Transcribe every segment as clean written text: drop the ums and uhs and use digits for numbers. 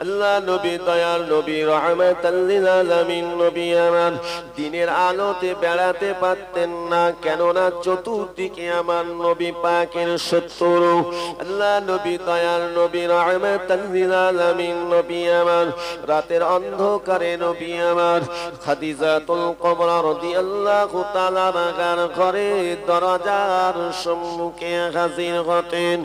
আল্লাহ নবী দয়াল নবী রাহমাতাল লিল আলামিন নবী আমার দিনের আলোতে বেড়াতে পারতেন না, কেননা চতুর্দিকে আমার নবী পাকের শত্রু। আল্লাহ নবী দয়াল নবী রাহমাতাল লিল আলামিন নবী আমার রাতের অন্ধকারে নবী আমার খাদিজাতুল কুবরা রাদিয়াল্লাহু তাআলা আনহার ঘরে দরজার সম্মুখে হাজির হতেন।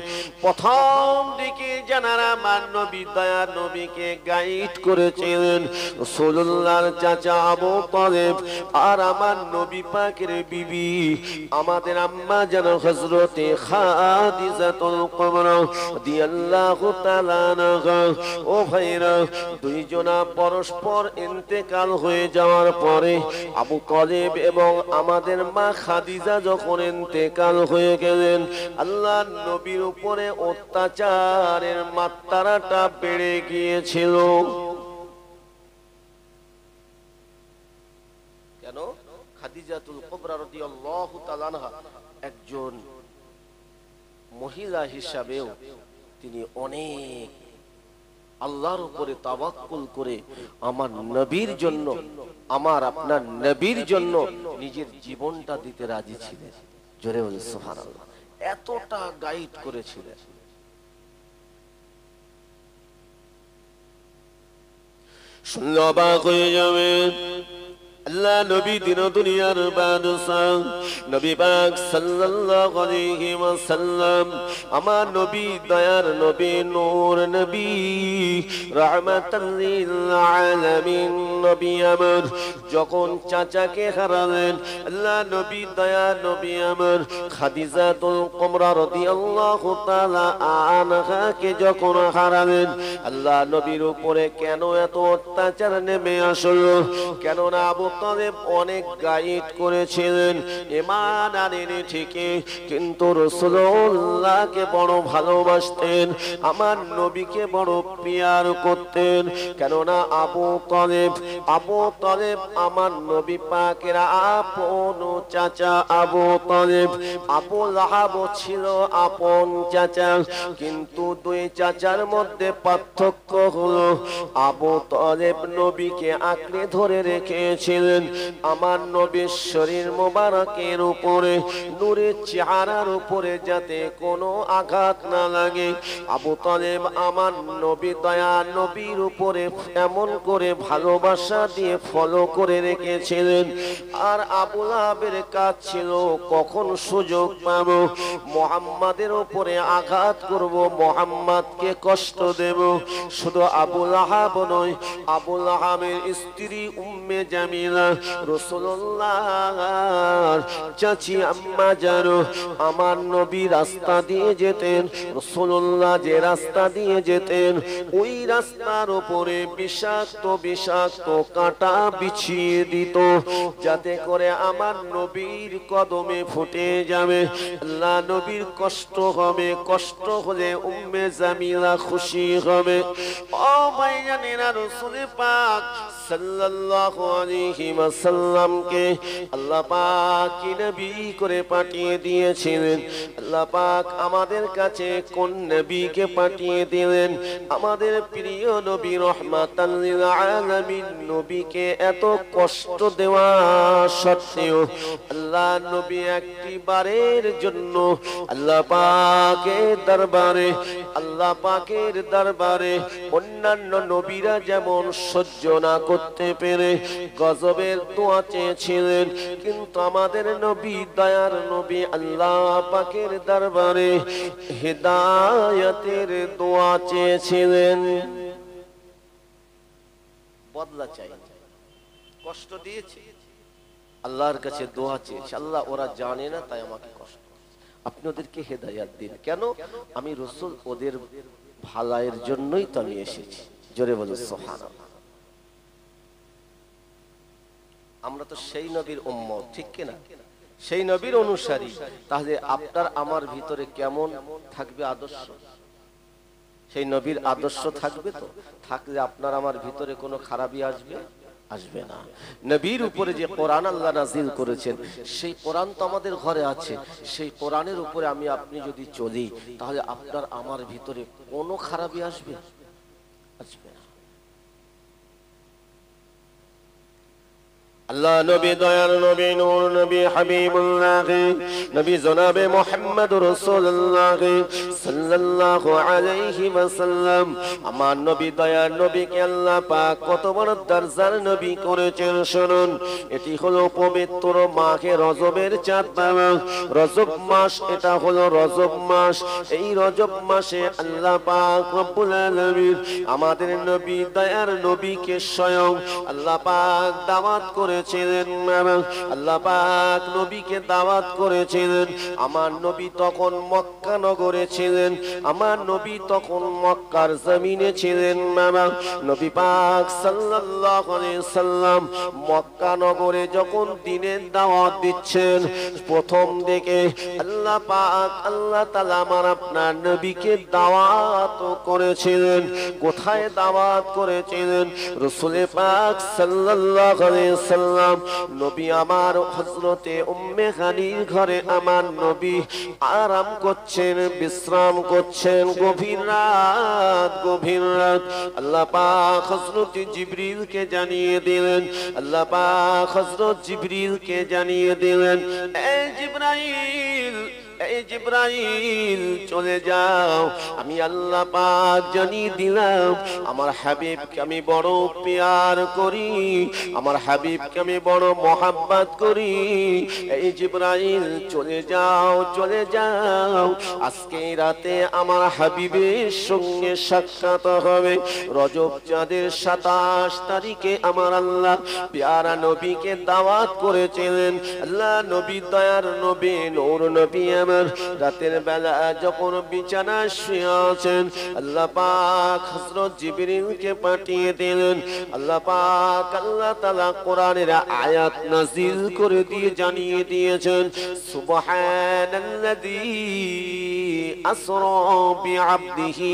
প্রথম দিকে যারা আমার নবী দয়াল নবীকে গাইড করেছিলেন রাসূলুল্লাহর চাচা আবু তালেব আর আমার নবী পাকের বিবি আমাদের আম্মা জান হযরতে খাদিজাতুল কুবরা রাদিয়াল্লাহু তাআলা আনহা। ও ভাইরা, দুইজনা পরস্পর ইন্তেকাল হয়ে যাওয়ার পরে আবু তালেব এবং আমাদের মা খাদিজা যখন ইন্তেকাল হয়ে গেলেন, আল্লাহ নবীর উপরে অত্যাচারের মাত্রাটা বেড়ে গিয়েছিল। কেন? খাদিজাতুল কুবরা রাদিয়াল্লাহু তাআলা আনহা একজন মহিলা হিসাবেও তিনি অনেক আল্লাহর উপরে তাওয়াক্কুল করে আমার নবীর জন্য, আমার আপনার নবীর জন্য নিজের জীবনটা দিতে রাজি ছিলেন। জোরে বলে সুবহানাল্লাহ। এতটা গাইড করেছিলেন। শুনলে অবাক হয়ে যাবেন, আল্লাহ নবী দিন দুনিয়ার বাদশাহ নবী পাক সাল্লাল্লাহু আলাইহি ওয়াসাল্লাম আমার নবী দয়ার নবী নূর নবী রাহমাতাল লিল আলামিন নবী আমার যখন চাচাকে হারালেন, আল্লাহ নবী দয়ার নবী আমার খাদিজাতুল কুবরা রাদিয়াল্লাহু তাআলা আনহাকে যখন হারালেন, আল্লাহ নবীর উপরে কেন এত অত্যাচার নেমে আসলো? কেননা আবু তালেব অনেক গাইড করেছিলেন, ঈমান আনেনি ঠিকই, কিন্তু রাসূলুল্লাহকে বড় ভালোবাসতেন, আমার নবীকে বড় পিয়ার করতেন। কেননা আবু তালেব আমার নবী পাকের আপন চাচা। আবু তালেব, আবু লাহাব ছিল আপন চাচা, কিন্তু দুই চাচার মধ্যে পার্থক্য হলো আবু তালেব নবীকে আঁকড়ে ধরে রেখেছিলেন আমার নবীর শরীর মোবারকের উপরে, নূরের চেহারার উপরে যাতে কোনো আঘাত না লাগে। আবু তালেব আমার নবী দয়া নবীর উপরে এমন করে ভালোবাসা দিয়ে ফলো করে রেখেছিলেন। আর আবু লাহাবের কাজ ছিল কখন সুযোগ পাব মুহাম্মাদের উপরে আঘাত করব, মুহাম্মাদকে কষ্ট দেব। শুধু আবু লাহাব নয়, আবু লাহাবের স্ত্রী উম্মে জামিলা রাসূলুল্লাহর চাচি আম্মা জানো আমার নবী রাস্তা দিয়ে যেতেন, রাসূলুল্লাহ যে রাস্তা দিয়ে যেতেন ওই রাস্তার উপরে বিষাক্ত কাঁটা বিছিয়ে দিত, যাতে করে আমার নবীর কদমে ফুটে যাবে। আল্লাহ নবীর কষ্ট হবে, কষ্ট হলে উম্মে জামিলা খুশি হবে। ও ভাইজানেরা, রাসূল পাক সাল্লাল্লাহু আলাইহি ওয়াসাল্লামকে আল্লাহ পাক কি নবী করে পাঠিয়ে দিয়েছিলেন। আল্লাহ পাক আমাদের কাছে কোন নবীকে পাঠিয়ে দিলেন? আমাদের প্রিয় নবী রাহমাতাল লিল আলামিন নবীকে এত কষ্ট দেওয়া সত্ত্বেও আল্লাহ নবী একটিবারের জন্য আল্লাহ পাকের দরবারে অন্যান্য নবীরা যেমন সহ্য না করতে পেরে গজবের দোয়া চেয়েছিলেন, কিন্তু আমাদের নবী দয়ার নবী আল্লাহ পাকের দরবারে হিদায়াতের দোয়া চেয়েছিলেন। বদলা চাই, কষ্ট দিয়েছে, আল্লাহর কাছে দোয়া চেয়েছে, আল্লাহ ওরা জানে না তাই আমাকে কষ্ট, আপনি ওদেরকে হেদায়াত দিন। কেন? আমি রাসূল ওদের ভালাইয়ের জন্যই তো আমি এসেছি। জোরে বলো সুবহানাল্লাহ। আমরা তো সেই নবীর উম্মত, ঠিক কিনা? সেই নবীর অনুসারী। তাহলে আপনার আমার ভিতরে কেমন থাকবে আদর্শ? সেই নবীর আদর্শ থাকবে তো? থাকলে আপনার আমার ভিতরে কোনো খারাপই আসবে না। নবীর উপরে যে কোরআন আল্লাহ নাজিল করেছেন সেই কোরআন তো আমাদের ঘরে আছে। সেই কোরআনের উপরে আমি আপনি যদি চলি তাহলে আপনার আমার ভিতরে কোনো খারাপই আসবে না। আল্লাহ নবী দয়ার নবী নূর নবী হাবিবুল্লাহ নবী জনাবে মুহাম্মদ রাসূলুল্লাহ সাল্লাল্লাহু আলাইহি ওয়াসাল্লাম আমার নবী দয়ার নবীকে আল্লাহ পাক কত বড় দরজার নবী করেছেন শুনুন। এটি হলো পবিত্র মাহে রজবের চাঁদ বাবা, রজব মাস, এটা হলো রজব মাস। এই রজব মাসে আল্লাহ পাক রব্বুল আলামিন আমাদের নবী দয়ার নবীকে স্বয়ং আল্লাহ পাক দাওয়াত করেছিলেন। আল্লাহ পাক নবীকে দাওয়াত করেছিলেন। আমার নবী তখন মক্কা নগরে ছিলেন, আমার নবী তখন মক্কার জমিনে ছিলেন। নবী পাক সাল্লাল্লাহু আলাইহি সাল্লাম মক্কা নগরে যখন দ্বীনের দাওয়াত দিচ্ছেন, প্রথম দিকে আল্লাহ পাক আল্লাহ তাআলা আমার আপনার নবীকে দাওয়াত করেছিলেন। কোথায় দাওয়াত করেছিলেন? রাসূল পাক সাল্লাল্লাহু আলাইহি সাল্লাম নবী আমার হযরতে উম্মে হানির ঘরে আমার নবী আরাম করছেন, বিশ্রাম করছেন। গভীর রাত আল্লাহ পাক হযরত জিবরিলকে জানিয়ে দিলেন, আল্লাহ পাক হযরত জিবরিলকে জানিয়ে দিলেন, এই জিবরাইল, এই জিবরাইল চলে যাও। আমি আল্লাহ পাক জানিয়ে দিলাম আমার হাবিবকে আমি বড় প্যার করি, আমার হাবিবকে আমি বড় মহব্বত করি। এই জিবরাইল চলে যাও, চলে যাও, আজকে রাতে আমার হাবিবের সঙ্গে সাক্ষাৎ হবে। রজব চাঁদের 27 তারিখে আমার আল্লাহ প্যারা নবীকে দাওয়াত করেছিলেন। আল্লাহ নবী দয়ার নবী নূর নবী আমার রাতের বেলা যখন বিছানায় শুয়ে আছেন, আল্লাহ পাক হযরত জিবরিলকে পাঠিয়ে দিলেন। আল্লাহ পাক আল্লাহ তাআলা কোরআনের আয়াত নাযিল করে দিয়ে জানিয়ে দিয়েছেন, সুবহানাল্লাযী আসরা বিআবদিহি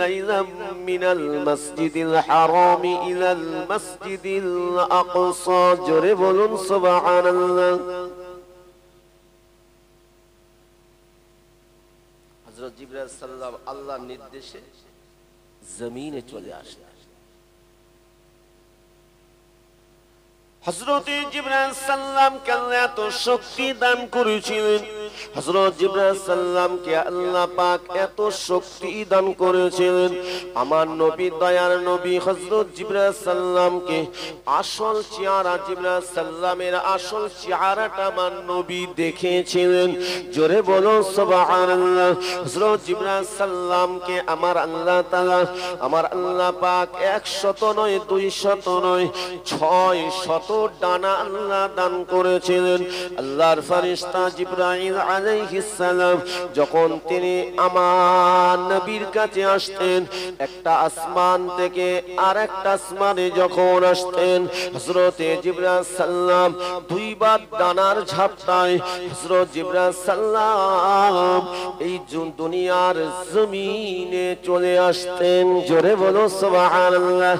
লাইলাম মিনাল মাসজিদিল হারামি ইলাল মাসজিদিল আকসা। জোরে বলুন সুবহানাল্লাহ। হযরত জিবরাইল সাল্লাল্লাহু আল্লাহর নির্দেশে জমিনে চলে আসলেন। হযরত জিবরাইল সাল্লামকে আল্লাহ এত শক্তি দান করেছিলেন, হযরত জিবরাইল সাল্লামকে আল্লাহ পাক এত শক্তি দান করেছিলেন। আমার নবী দয়ার নবী হযরত জিবরাইল সাল্লামকে আসল চেহারা, জিবরাইল সাল্লামের আসল চেহারাটা আমার নবী দেখেছিলেন। জোরে বলো সুবহানাল্লাহ। হযরত জিবরাইল সাল্লামকে আমার আল্লাহ তাআলা, আমার আল্লাহ পাক 100 নয় 200 নয় 600 ডানা আল্লাহ দান করেছিলেন। আল্লাহর ফেরেশতা জিবরাইল আলাইহিস সালাম যখন তিনি আমার নবীর কাছে আসতেন, একটা আসমান থেকে আরেকটা আসমানে যখন আসতেন, হযরতে জিবরাইল সাল্লাম দুইবার ডানার ঝাপটায় হযরত জিবরাইল সাল্লাম এই দুনিয়ার জমিনে চলে আসতেন। জোরে বলো সুবহানাল্লাহ।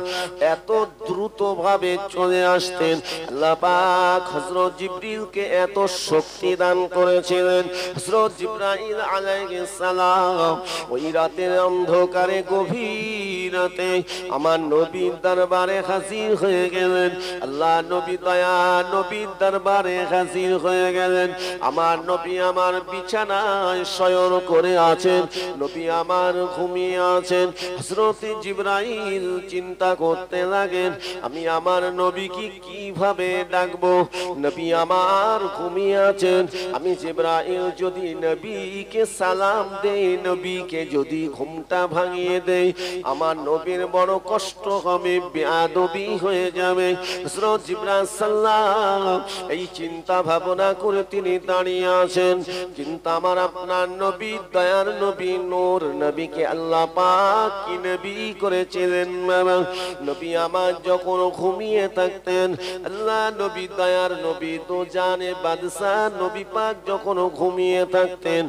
এত দ্রুত ভাবে চলে আসতেন। আল্লাহ পাক হযরত জিবরিলকে এত শক্তি দান করেছিলেন। হযরত জিবরাইল আলাইহিস সালাম ওই রাতের অন্ধকারে গভীর রাতে আমার নবীর দরবারে হাজির হয়ে গেলেন। আল্লাহ নবী দয়া নবীর দরবারে হাজির হয়ে গেলেন। আমার নবী আমার বিছানায় শয়ন করে আছেন, নবী আমার ঘুমিয়ে আছেন। হযরত জিবরাইল চিন্তা করতে লাগেন, আমি আমার নবীকে কিভাবে ডাকবো? নবী আমার ঘুমিয়ে আছেন, আমি জিবরাইল যদি নবীকে সালাম দেই, নবীকে যদি ঘুমটা ভাঙিয়ে দেই, আমার নবীর বড় কষ্ট হবে, বেয়াদবি হয়ে যাবে। হযরত জিবরাইল সাল্লাম এই চিন্তা ভাবনা করে তিনি দাঁড়িয়ে আছেন। কিন্তু আমার আপনার নবী দয়ার নবী নূর নবীকে আল্লাহ পাক কি নবী করেছিলেন। নবী আমার যখন ঘুমিয়ে থাকতেন, আল্লাহ নবী দয়ার নবী তো জানে বাদশা নবী পাক যখন ঘুমিয়ে থাকতেন,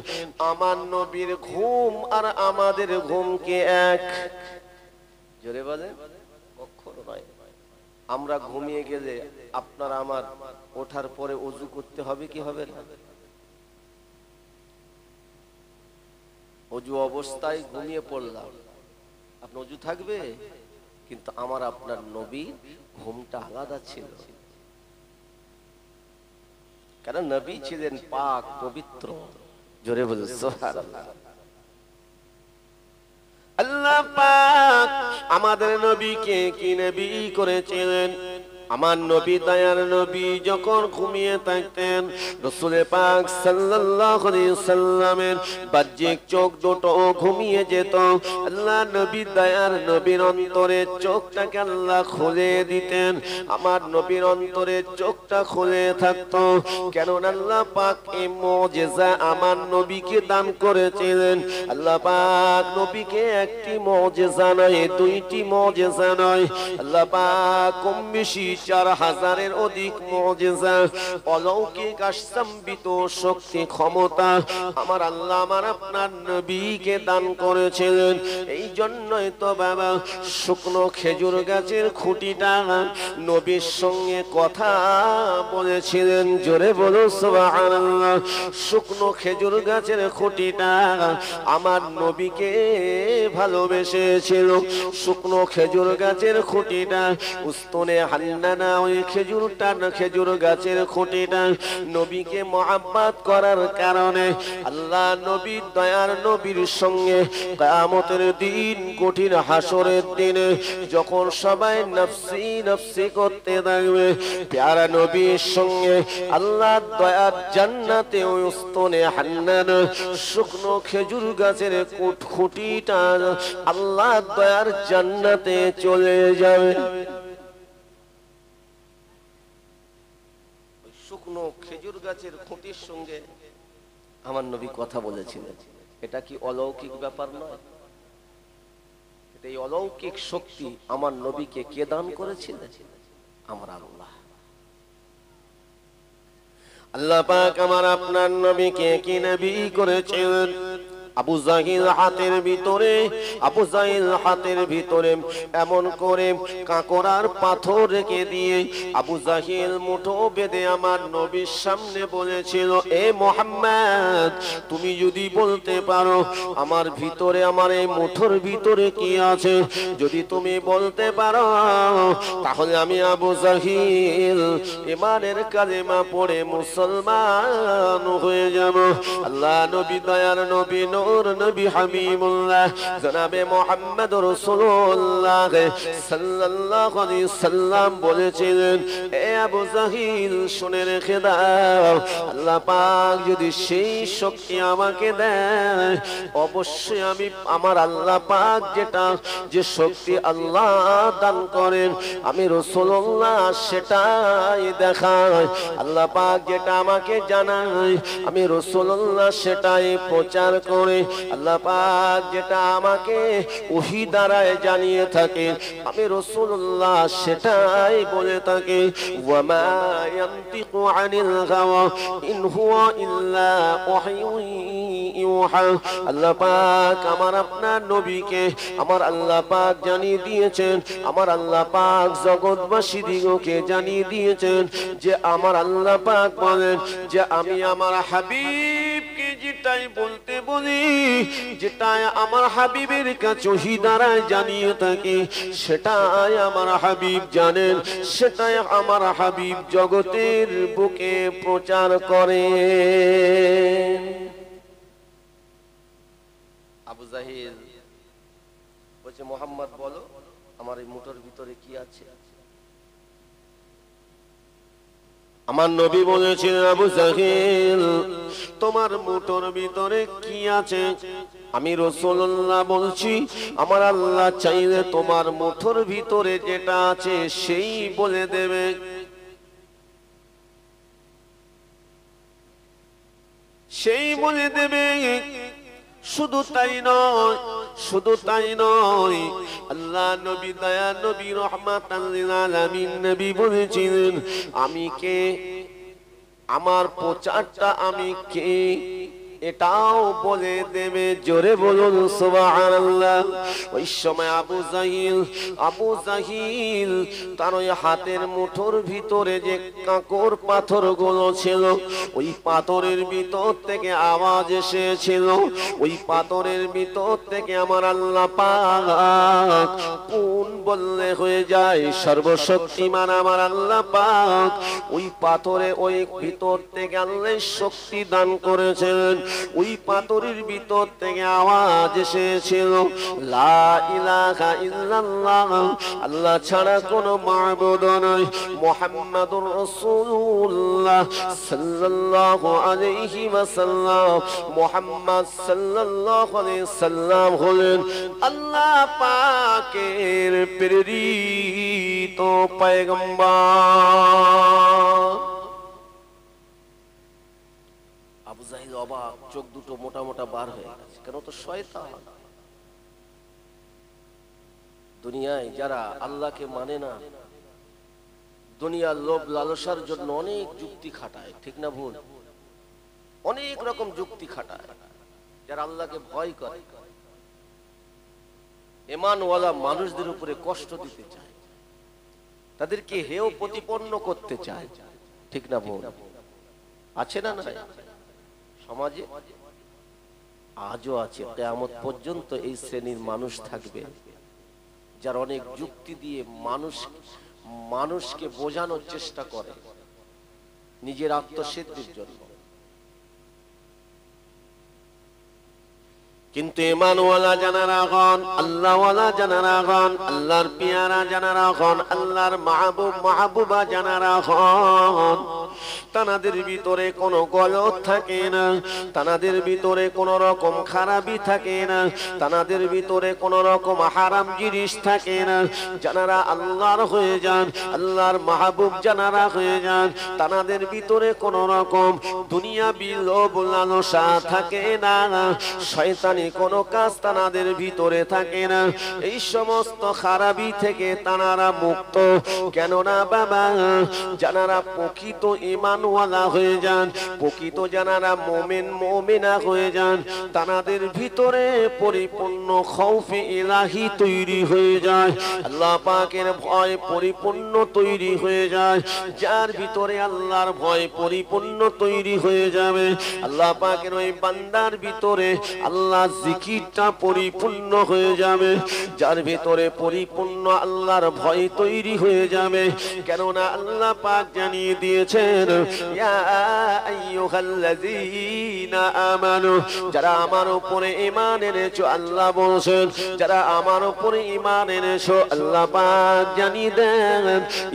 আমার নবীর ঘুম আর আমাদের ঘুমকে এক। জোরে বলে কখনো নয়। আমরা ঘুমিয়ে গেলে আপনার আমার ওঠার পরে ওযু করতে হবে কি হবে না? ওযু অবস্থায় ঘুমিয়ে পড়লাম, আপনার ওযু থাকবে? কিন্তু আমার আপনার নবী ঘুমটা আলাদা ছিল। কারণ নবী ছিলেন পাক পবিত্র। জোরে বলুন সুবহানাল্লাহ। আল্লাহ পাক আমাদের নবীকে কি নবী করেছিলেন? আমার নবী দয়ার নবী যখন ঘুমিয়ে থাকতেন, রাসূল পাক সাল্লাল্লাহু আলাইহি সাল্লামের বাহ্যিক চোখ দুটো ঘুমিয়ে যেত। আল্লাহ নবী দয়ার নবীর অন্তরের চোখটাকে আল্লাহ খুলে দিতেন। আমার নবীর অন্তরের চোখটা খুলে থাকতো। কেন আল্লাহ পাক এই মুজিজা আমার নবীকে দান করেছিলেন। আল্লাহ পাক নবীকে একটি মুজিজা নয়, দুইটি মুজিজা নয়, আল্লাহ পাক কম বেশি 4000-এর অধিক মুজিজা, অলৌকিক আশ্চর্যিত শক্তি ক্ষমতা আমার আল্লাহ আমার আপনার নবীকে দান করেছিলেন। এই জন্যই তো বাবা শুকনো খেজুর গাছের খুঁটিটা নবীর সঙ্গে কথা বলেছিলেন। জোরে বলো সুবহানাল্লাহ। শুকনো খেজুর গাছের খুঁটিটা আমার নবীকে ভালোবেসেছিল। শুকনো খেজুর গাছের খুঁটিটা উস্তনে হান্নানা, ওই খেজুর গাছের খুঁটিটা নবীকে মহব্বত করার কারণে আল্লাহ নবী দয়ার নবীর সঙ্গে কিয়ামতের দিন, কঠিন হাসরের দিনে যখন সবাই নফসি নফসি করতে থাকবে, প্যারা নবীর সঙ্গে আল্লাহ দয়ার জান্নাতে ওই উস্তনে হান্নানা শুকনো খেজুর গাছের খুঁটিটা আল্লাহ দয়ার জান্নাতে চলে যাবে। শুকনো খেজুর গাছের খুঁটির সঙ্গে আমার নবী কথা বলেছিলেন। এটা কি অলৌকিক ব্যাপার নয়? এটা এই অলৌকিক শক্তি আমার নবীকে কে দান করেছিলেন? আমার আল্লাহ। আল্লাহ পাক আমার আপনার নবীকে কি নবী করেছিলেন? আবু জাহিল হাতের ভিতরে এমন করে কাঁকড়ার পাথর রেখে দিয়ে আবু জাহিল মুঠো বেঁধে আমার নবীর সামনে বলেছিল, এ মুহাম্মদ, তুমি যদি বলতে পারো আমার ভিতরে, আমার এই মুঠোর ভিতরে কি আছে, যদি তুমি বলতে পারো তাহলে আমি আবু জাহিল ইমানের কালেমা পড়ে মুসলমান হয়ে যাব। আল্লাহ নবী দয়ার নবী নবী হাবিবুল্লাহ জনাবে মুহাম্মদ রাসূলুল্লাহ সাল্লাল্লাহু আলাইহি সাল্লাম বলেছিলেন, এ আবু জাহিল শুনে রেখে দাও, আল্লাহ পাক যদি সেই শক্তি আমাকে দেয়, অবশ্যই আমি আমার আল্লাহ পাক যে শক্তি আল্লাহ দান করেন আমি রাসূলুল্লাহ সেটাই দেখাই। আল্লাহ পাক যেটা আমাকে জানায় আমি রাসূলুল্লাহ সেটাই প্রচার করে। আল্লাহ পাক যেটা আমাকে ওহী দ্বারায় জানিয়ে থাকে আমি রাসূলুল্লাহ সেটাই বলে থাকি। ওয়া মা ইয়ানতিকু আনিল হাওয়া ইন হুয়া ইল্লা ওয়াহয়ুন ইউহা। আল্লাহ পাক আমার আপনার নবীকে আমার আল্লাহ পাক জানিয়ে দিয়েছেন, আমার আল্লাহ পাক জগৎবাসী দিগকে জানিয়ে দিয়েছেন যে আমার আল্লাহ পাক বলেন যে আমি আমার হাবিবকে যেটাই বলতে বলি, যেটাই আমার হাবিবের কাছে ওহী দ্বারায় জানিয়ে থাকি সেটাই আমার হাবিব জানেন, সেটাই আমার হাবিব জগতের বুকে প্রচার করে। আবু জাহিল বলছে, মুহাম্মদ বলো আমার এই মুঠোর ভিতরে কি আছে? আমার নবী বলেছিলেন, আবু জাহিল তোমার মুঠোর ভিতরে কি আছে? আমি রাসূলুল্লাহ বলছি, আমার আল্লাহ চাইলে তোমার মুঠোর ভিতরে যেটা আছে সেই বলে দেবে। সেই বলে দেবে। শুধু তাই নয়, আল্লাহ নবী দয়া নবী রহমাতাল লিল আলামিন নবী বলেছিলেন, আমি কে, আমার প্রচারটা আমি কে, এটাও বলে দেবে। জোরে বলুন সুবহানাল্লাহ। ওই সময় আবু জাহিল তার ওই হাতের মুঠোর ভিতরে যে কাঁকর পাথর গুলো ছিল, ওই পাথরের ভিতর থেকে আওয়াজ এসেছিল। ওই পাথরের ভিতর থেকে আমার আল্লাহ পাক কোন বললে হয়ে যায়, সর্বশক্তিমান আমার আল্লাহ পাক ওই পাথরে ওই ভিতর থেকে আল্লাহ শক্তি দান করেছেন। ওই পাথরের ভিতর থেকে আওয়াজ এসেছিল, লা ইলাহা ইল্লাল্লাহ, আল্লাহ ছাড়া কোনো মাবুদ নাই, মুহাম্মাদুর রাসূলুল্লাহ সাল্লাল্লাহু আলাইহি ওয়াসাল্লাম, মুহাম্মদ সাল্লাল্লাহু আলাইহি ওয়াসাল্লাম হলেন আল্লাহ পাকের প্রেরিত পয়গম্বর। আবু জাহিল অবাক, চোখ দুটো মোটা মোটা বার হয়ে গেছে, কেন? তো শয়তান। দুনিয়ায় যারা আল্লাহকে মানে না, দুনিয়ার লোভ লালসার জন্য অনেক যুক্তি খাটায়, ঠিক না ভুল? অনেক রকম যুক্তি খাটায়। যারা আল্লাহকে ভয় করে, ঈমানওয়ালা মানুষদের উপরে কষ্ট দিতে চায়, তাদেরকে হেয় প্রতিপন্ন করতে চায়, ঠিক না ভুল? আছে না নাই সমাজে? আজও আছে, কিয়ামত পর্যন্ত এই শ্রেণীর মানুষ থাকবে যারা অনেক যুক্তি দিয়ে মানুষকে বোঝানোর চেষ্টা করে নিজের আত্মসিদ্ধির জন্য। কিন্তু ঈমানওয়ালা জানারা হন, আল্লাহওয়ালা জানারা হন, আল্লাহর পিয়ারা জানারা হন, আল্লাহর মাহবুবা জানারা হন, তাদের ভিতরে কোনো গলত থাকে না, তাদের ভিতরে কোনো রকম খারাপি থাকে না, তাদের ভিতরে কোনো রকম হারাম জিনিস থাকে না। জানারা আল্লাহর হয়ে যান, আল্লাহর মাহবুব জানারা হয়ে যান, তাদের ভিতরে কোনো রকম দুনিয়াবি লোভ লালসা থাকে না, শয়তানি কোনো কাজ তাদের ভিতরে থাকে না। এই সমস্ত খারাপি থেকে তারা মুক্ত। কেননা বাবা, জানারা প্রকৃত ঈমানওয়ালা হয়ে যান, প্রকৃত জানারা মুমিন মুমিনা হয়ে যান, তাদের ভিতরে পরিপূর্ণ খৌফে ইলাহি তৈরি হয়ে যায়, আল্লাহ পাকের ভয় পরিপূর্ণ তৈরি হয়ে যায়। যার ভিতরে আল্লাহর ভয় পরিপূর্ণ তৈরি হয়ে যাবে, আল্লাহ পাকের ওই বান্দার ভিতরে আল্লাহ জিকিরটা পরিপূর্ণ হয়ে যাবে। যার ভিতরে পরিপূর্ণ আল্লাহর ভয় তৈরি হয়ে যাবে, কেননা আল্লাহ পাক জানিয়ে দিয়েছেন, ইয়া আইয়ুহাল্লাযীনা আমানু, যারা আমার উপরে ঈমান এনেছো, আল্লাহ বলেছেন যারা আমার উপরে ঈমান এনেছো, আল্লাহ পাক জানিয়ে দেন,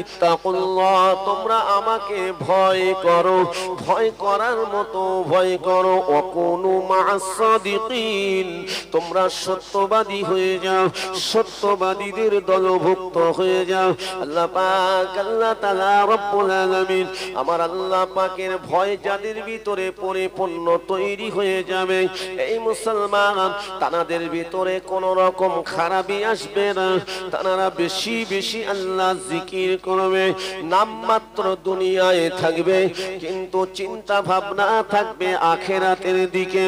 ইত্তাকুল্লাহ, তোমরা আমাকে ভয় করো, ভয় করার মতো ভয় করো, ওয়াকুনু মা'আস সাদিকিন, তোমরা সত্যবাদী হয়ে যাও, সত্যবাদীদের দলভুক্ত হয়ে যাও। আল্লাহ পাক আল্লাহ তাআলা রব্বুল আলামিন আমার আল্লাহ পাকের ভয় যাদের ভিতরে পরিপূর্ণ তৈরি হয়ে যাবে, এই মুসলমান তাদের ভিতরে কোন রকম খারাপি আসবে না, তারা বেশি বেশি আল্লাহ জিকির করবে, নামমাত্র দুনিয়ায় থাকবে কিন্তু চিন্তা ভাবনা থাকবে আখিরাতের দিকে।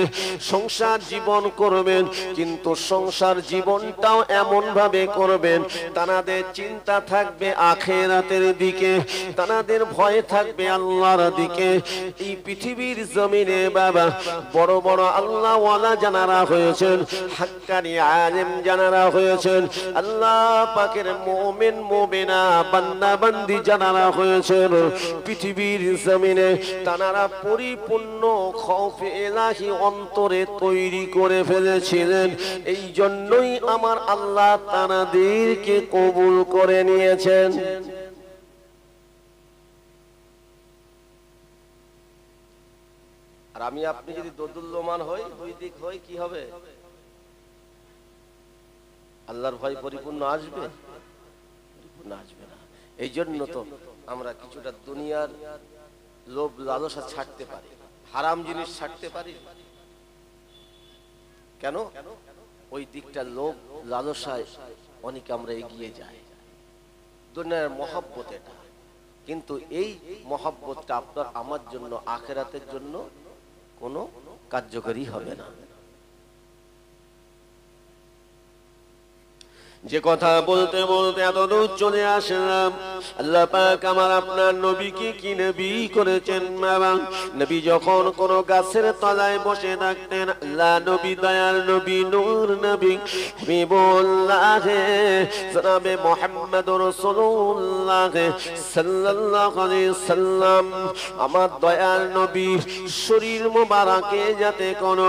সংসার জীবন করবেন কিন্তু সংসার জীবনটাও এমন ভাবে করবেন তাদের চিন্তা থাকবে আখিরাতের দিকে, তাদের ভয় থাকবে আল্লাহর দিকে। এই পৃথিবীর জমিনে বাবা বড় বড় আল্লাহ ওয়ালা জানারা হয়েছেন, হাক্কানি আলেম জানারা হয়েছেন, আল্লাহ পাকের মুমিন মুমিনা বান্দা বান্দি জানারা হয়েছেন। পৃথিবীর জমিনে তারা পরিপূর্ণ খৌফে ইলাহি অন্তরে তৈরি করে ফেলেছিলেন, এই জন্যই আমার আল্লাহ তাদেরকে কবুল করে নিয়েছেন। আর আমি আপনি যদি দোদুল্যমান হই, দুই দিক হই, কি হবে? আল্লাহর ভয় পরিপূর্ণ আসবে? পরিপূর্ণ আসবে না। এই জন্য তো আমরা কিছুটা দুনিয়ার লোভ লালসা ছাড়তে পারি, হারাম জিনিস ছাড়তে পারি। কেন? ওই দিকটা লোভ লালসায় অনেকে আমরা এগিয়ে যাই। দুনিয়ার মহব্বত এটা, কিন্তু এই মহব্বতটা আপনার আমার জন্য আখিরাতের জন্য কোনো কার্যকরী হবে না। যে কথা বলতে বলতে এতদূর চলে আসলাম, আল্লাহ পাক আমার আপনার নবীকে কি নবী করেছেন বাবা। নবী যখন কোন গাছের তলায় বসে থাকতেন, আল্লাহ নবী দয়ার নবী নূর নবী হাবিবুল্লাহ জনাবে মুহাম্মদুর রাসূলুল্লাহ সাল্লাল্লাহু আলাইহি সাল্লাম আমার দয়ার নবী শরীর মোবারকে যাতে কোনো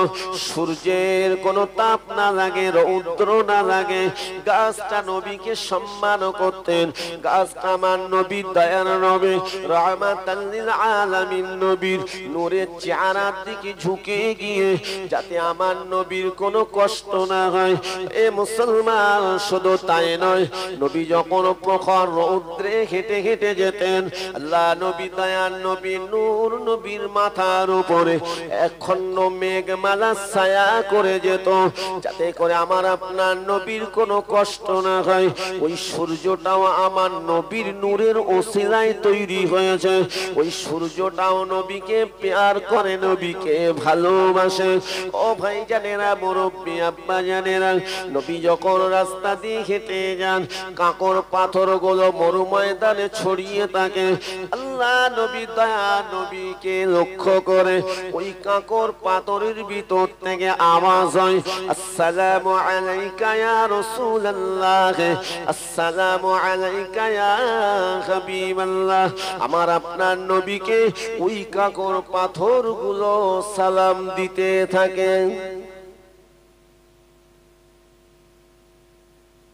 সূর্যের কোনো তাপ না লাগে, রৌদ্র না লাগে, গাছটা নবীকে সম্মান করতেন। গাছটা আমার নবীর দয়ার নবী রাহমাতাল লিল আলামিন নবীর নূরের চেহারার দিকে ঝুঁকে গিয়ে যাতে আমার নবীর কোনো কষ্ট না হয়। এ মুসলমান, শুধু তাই নয়, নবী যখন প্রখর রৌদ্রে হেঁটে হেঁটে যেতেন, আল্লাহ নবী দয়ার নবী নূর নবীর মাথার উপরে একখণ্ড মেঘমালা ছায়া করে যেত যাতে করে আমার আপনার নবীর কোনো কষ্ট না হয়। ওই সূর্যটাও আমার নবীর নূরের ওসিলায় তৈরি হয়েছে। ওই সূর্যটাও নবীকে প্যার করে, নবীকে ভালোবাসে। ও ভাই জানেরা, মুরব্বী আব্বা জানেরা, নবী যখন রাস্তা দিয়ে হেঁটে যান, কাঁকর পাথর গুলো মরু ময়দানে ছড়িয়ে থাকে। আল্লাহ নবী দয়া নবীকে লক্ষ্য করে ওই কাঁকর পাথরের ভিতর থেকে আওয়াজ হয়, আসসালামু আলাইকা ইয়া রাসূলুল্লাহ, আসসালামু আলাইকা ইয়া হাবিবাল্লাহ। আমার আপনার নবীকে ওই কাঁকর পাথরগুলো সালাম দিতে থাকে।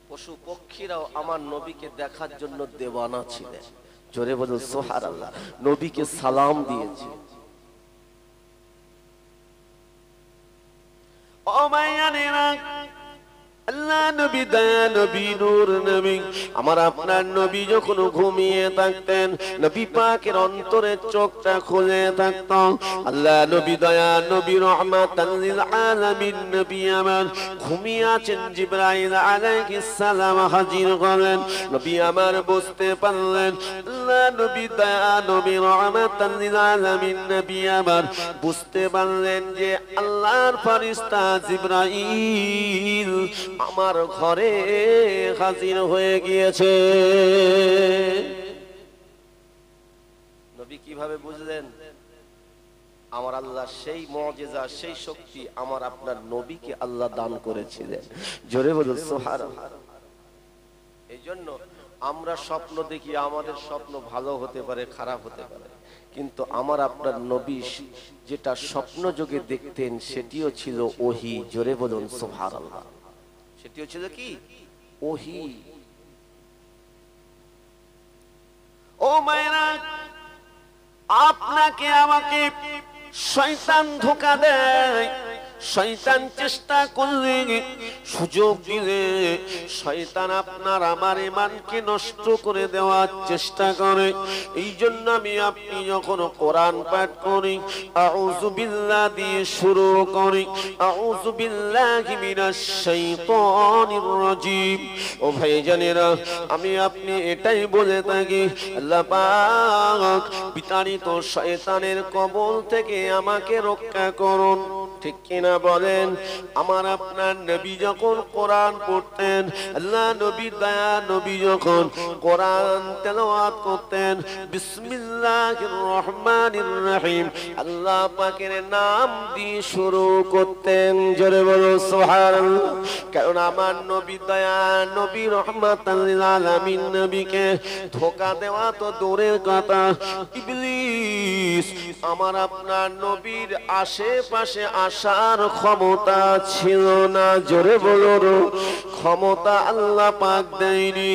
পশু পক্ষীরাও আমার নবীকে দেখার জন্য দেওয়ানা ছিলেন। জোরে বলুন সুবহানাল্লাহ। নবীকে সালাম দিয়েছে। ও মায়ানেরা, আল্লাহ নবী দয়া নবী নূর নবী আমার আপনার নবী যখন ঘুমিয়ে থাকতেন, নবী পাকের অন্তরের চোখটা খুলে থাকত। আল্লাহ নবী দয়া নবী রাহমাতাল লিল আলামিন নবী আমার ঘুমিয়ে আছেন, জিবরাইল আলাইহিস সালাম হাজির হলেন। নবী আমার বুঝতে পারলেন, আল্লাহ নবী দয়া নবী রাহমাতাল লিল আলামিন নবী আমার বুঝতে পারলেন যে আল্লাহর ফেরেশতা জিবরাইল আমার ঘরে হাজির হয়ে গিয়েছে। নবী কিভাবে বুঝলেন? আমার আল্লাহ সেই মুজিজা, সেই শক্তি আমার আপনার নবীকে আল্লাহ দান করেছিলেন। জোরে বলুন সুবহানাল্লাহ। এই জন্য আমরা স্বপ্ন দেখি, আমাদের স্বপ্ন ভালো হতে পারে, খারাপ হতে পারে, কিন্তু আমার আপনার নবী যেটা স্বপ্ন যোগে দেখতেন সেটিও ছিল ওহী। জোরে বলুন সুবহানাল্লাহ। সেটিও ছিল কি? ওহী। ও মায়েরা, আপনাকে আমাকে শয়তান ধোঁকা দেয়। শয়তান চেষ্টা করলে, সুযোগ দিলে শয়তান আপনার আমার ঈমানকে নষ্ট করে দেওয়ার চেষ্টা করে। এই জন্য আমি আপনি যখন কোরআন পাঠ করি, আউযু বিল্লাহ দিয়ে শুরু করি, আউযু বিল্লাহি মিনাশ শাইতানির রাজীম। ও ভাইজানেরা, আমি আপনি এটাই বলে থাকি, আল্লাহ পাক বিতাড়িত শয়তানের কবল থেকে আমাকে রক্ষা করুন। ঠিক কিনা বলেন? আমার আপনার নবী যখন কোরআন পড়তেন, আল্লাহ নবী দয়া নবী যখন কোরআন তেলাওয়াত করতেন, বিসমিল্লাহির রহমানির রহিম আল্লাহ পাকের নাম দিয়ে শুরু করতেন। জোরে বলো সুবহানাল্লাহ। কারণ আমার নবী দয়া নবী রহমাতাল লিল আলামিন নবীকে ধোঁকা দেওয়া তো দূরের কথা, ইবলিস আমার আপনার নবীর আশেপাশে আসার ক্ষমতা ছিল না। জোরে বলুন, ক্ষমতা আল্লাহ পাক দেয়নি।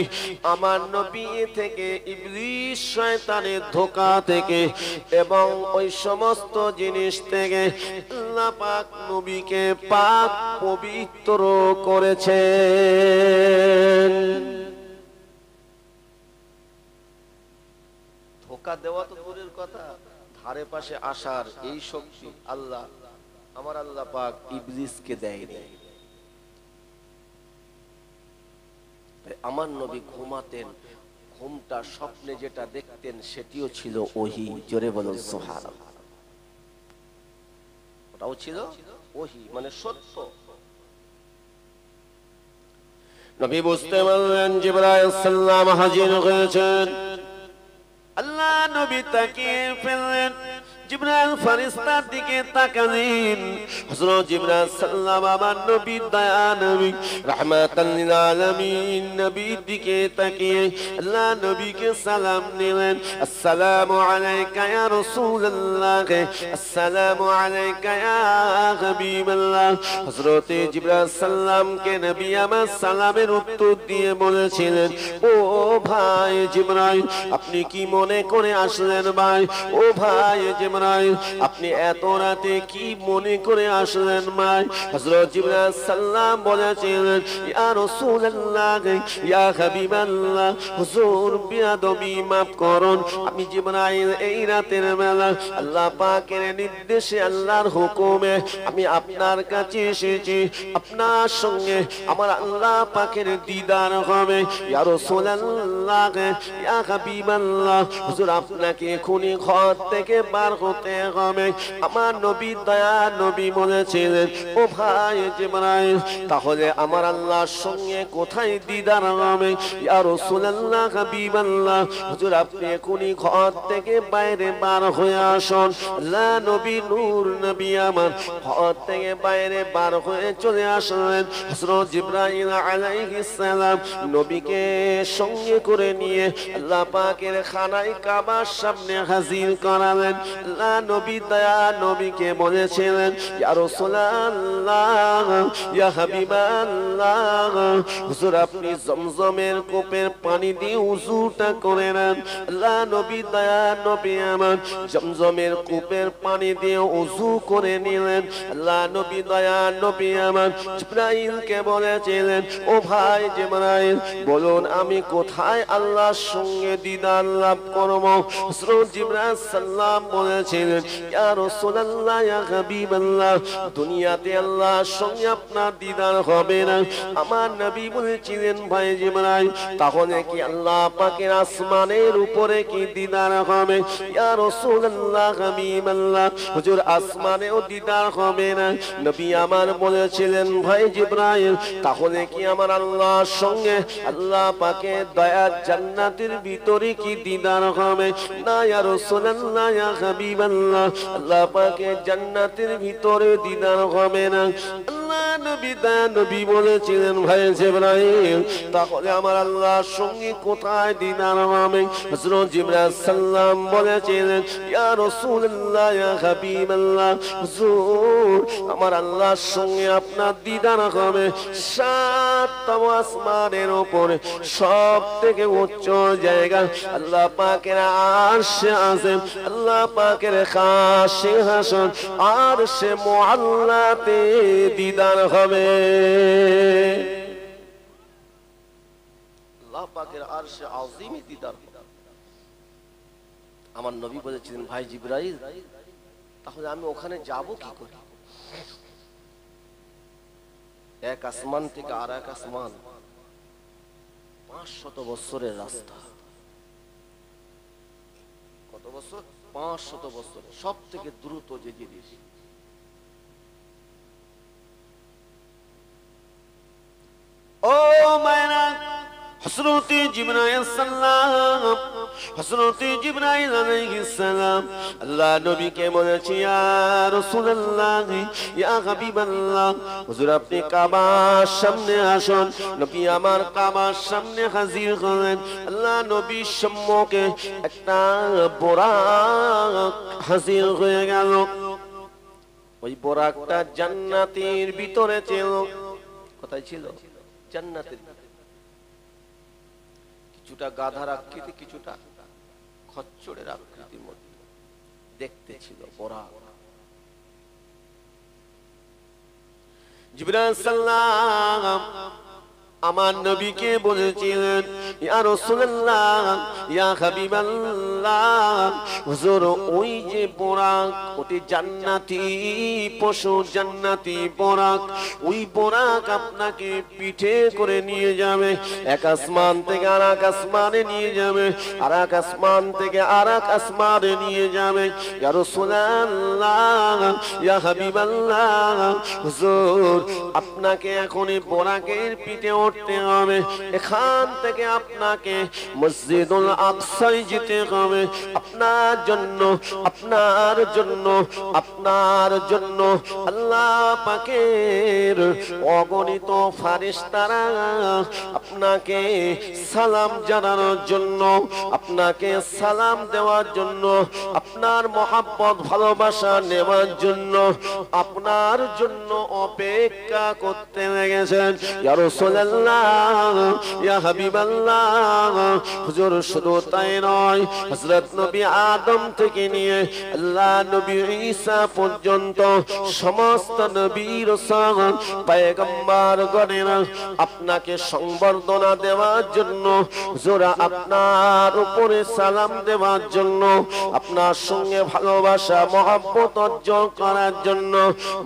আমার নবী থেকে ইবলিস শয়তানের ধোঁকা থেকে এবং ওই সমস্ত জিনিস থেকে আল্লাহ পাক নবীকে পাক পবিত্র করেছেন। ধোঁকা দেওয়া তো দূরের কথা, ধারে পাশে আসার এই শক্তি আল্লাহ আমার আল্লাহ পাক ইবলিসকে দেয়নি। আমার নবী ঘুমাতেন, ঘুমটা স্বপ্নে যেটা দেখতেন সেটিও ছিল ওহী। জোরে বলুন সুবহানাল্লাহ। ও ওটাও ছিল ওহী, মানে সত্য। নবী বুঝতে পারলেন জিবরাইল সাল্লাম হাজির হয়েছেন। আল্লাহ নবী তাকিয়ে ফেললেন, জিবরাইল ফেরেশতার দিকে তাকালেন। হযরত জিবরাইল সাল্লাম আমার নবী দয়া নবী রাহমাতাল লিল আলামিন নবীর দিকে তাকিয়ে আল্লাহ নবীকে সালাম দিলেন, আসসালামু আলাইকা ইয়া রাসূলুল্লাহ, আসসালামু আলাইকা ইয়া হাবিবাল্লাহ। হযরত জিবরাইল সাল্লামকে নবী আমার সালামের উত্তর দিয়ে বলেছিলেন, ও ভাই জিবরাইল, আপনি কি মনে করে আসলেন ভাই? ও ভাই জিবরাইল, আপনি এত রাতে কি মনে করে আসলেন ভাই? হযরত জিবরাইল সাল্লাম বলেছিলেন, ইয়া রাসূলুল্লাহ, ইয়া হাবিবাল্লাহ, হুজুর বিয়াদবি মাফ করুন, আমি জিবরাইল এই রাতের বেলা আল্লাহ পাকের নির্দেশে আল্লাহর হুকুমে আমি আপনার কাছে এসেছি। আপনার সঙ্গে আমার আল্লাহ পাকের দিদার হবে। ইয়া রাসূলুল্লাহ, ইয়া হাবিবাল্লাহ, হুজুর আপনাকে এখনই ঘর থেকে বার হতে হবে। আমার নবী দয়া নবী বলেছিলেন, ও ভাই জিবরাইল, তাহলে আমার আল্লাহর সঙ্গে কোথায় দিদার হবে? ইয়া রাসূলুল্লাহ, হাবিবাল্লাহ, হুজুর আপনি এখনই ঘর থেকে বাইরে বার হয়ে আসুন। আল্লাহ নবী নূর নবী আমার ঘর থেকে বাইরে বার হয়ে চলে আসলেন। হযরত জিবরাইল আলাইহিস সালাম নবীকে সঙ্গে করে নিয়ে আল্লাহ পাকের খানায় কাবার সামনে হাজির করালেন। আল্লাহ নবী দয়া নবীকে বলেছিলেন, ইয়া রাসূলুল্লাহ, ইয়া হাবিবাল্লাহ, হুজুর আপনি জমজমের কূপের পানি দিয়ে ওযুটা করে নেন। আল্লাহ নবী দয়া নবী আমার জমজমের কূপের পানি দিয়ে ওযু করে নিলেন। আল্লাহ নবী দয়া নবী আমার জিবরাইলকে বলেছিলেন, ও ভাই জিবরাইল, বলুন আমি কোথায় আল্লাহর সঙ্গে দিদার লাভ করব? হযরত জিবরাইল সাল্লাম বলেছিলেন, ইয়া রাসূলুল্লাহ, ইয়া হাবিবাল্লাহ, দুনিয়াতে আল্লাহর সঙ্গে আপনার দিদার হবে না। আমার নবী বলেছিলেন, ভাই জিবরাইল, তাহলে কি আল্লাহ পাকের আসমানের উপরে কি দিদার হবে? ইয়া রাসূলুল্লাহ, হাবিবাল্লাহ, হুজুর আসমানেও দিদার হবে না। নবী আমার বলেছিলেন, ভাই জিবরাইল, তাহলে কি আমার আল্লাহর সঙ্গে আল্লাহ পাকের দয়ার জান্নাতের ভিতরে কি দিদার হবে? না ইয়া রাসূলুল্লাহ, ইয়া হাবিবাল্লাহ, আল্লাহ পাকের জান্নাতের ভিতরে দিদার হবে না। আল্লাহ নবী দয়া নবী বলেছিলেন, ভাই জিবরাইল, তাহলে আমার আল্লাহর সঙ্গে কোথায় দিদার হবে? হযরত জিবরাইল সাল্লাম বলেছিলেন, ইয়া রাসূলুল্লাহ, ইয়া হাবিবাল্লাহ, হুজুর আমার আল্লাহর সঙ্গে আপনার দিদার হবে সাততম আসমানের উপরে সব থেকে উচ্চ জায়গা আল্লাহ পাকের আরশে আযম, আল্লাহ পাকের খাসে হাসন আরশে মুআল্লাতে দিদার হবে। আল্লাহ পাকের আরশে আযীমে দিদার হবে। আমার নবী বলেছিলেন, ভাই জিবরাইল, তাহলে আমি ওখানে যাব কি করে? এক আসমান থেকে আর এক আসমান 500 বছরের রাস্তা। কত বছর? 500 বছর। সব থেকে দ্রুত যে জিনিস। ও মায়না, হযরত জিবরাইল সাল্লাম, হযরত জিবরাইল আলাইহিস সালাম আল্লাহ নবীকে বলেছে, ইয়া রাসূলুল্লাহ, ইয়া হাবিবাল্লাহ, হুজুর আপনি কাবার সামনে আসুন। নবী আমার কাবার সামনে হাজির হলেন। আল্লাহ নবীর সম্মুখে একটা বোরাক হাজির হয়ে গেল। ওই বোরাকটা জান্নাতের ভিতরে ছিল। কোথায় ছিল? জান্নাতের। কিছুটা গাধার আকৃতি, কিছুটা খচ্চরের আকৃতির মধ্যে দেখতে ছিল বোরাক। জিবরাইল সাল্লাম আমার নবীকে বলেছিলেন, ইয়া রাসূলুল্লাহ, ইয়া হাবিবাল্লাহ, হুজুর ওই যে বোরাক, ওটি জান্নাতি পশু, জান্নাতি বোরাক, ওই বোরাক আপনাকে পিঠে করে নিয়ে যাবে, এক আসমান থেকে আর এক আসমানে নিয়ে যাবে, আর এক আসমান থেকে আর এক আসমানে নিয়ে যাবে। ইয়া রাসূলুল্লাহ, ইয়া হাবিবাল্লাহ, হুজুর আপনাকে এখন এই বোরাকের পিঠে উঠতে হবে, এখান থেকে আপনাকে মসজিদুল আকসায় যেতে হবে। আপনার জন্য, আপনার জন্য, আপনার জন্য আল্লাহ পাকের অগণিত ফেরেশতারা আপনাকে সালাম জানানোর জন্য, আপনাকে সালাম দেওয়ার জন্য, আপনার মহব্বত ভালোবাসা নেওয়ার জন্য, আপনার জন্য অপেক্ষা করতে লেগেছেন। ইয়া রাসূলুল্লাহ, ইয়া হাবিবাল্লাহ, হুজুর শুধু তাই নয়, হযরত নবী আদম থেকে নিয়ে আল্লাহ নবী ঈসা পর্যন্ত সমস্ত নবী রাসূল পয়গম্বর গণেরা আপনাকে সংবর্ধনা দেওয়ার জন্য, হুজুর আপনার উপরে সালাম দেওয়ার জন্য, আপনার সঙ্গে ভালোবাসা মহব্বত অর্জন করার জন্য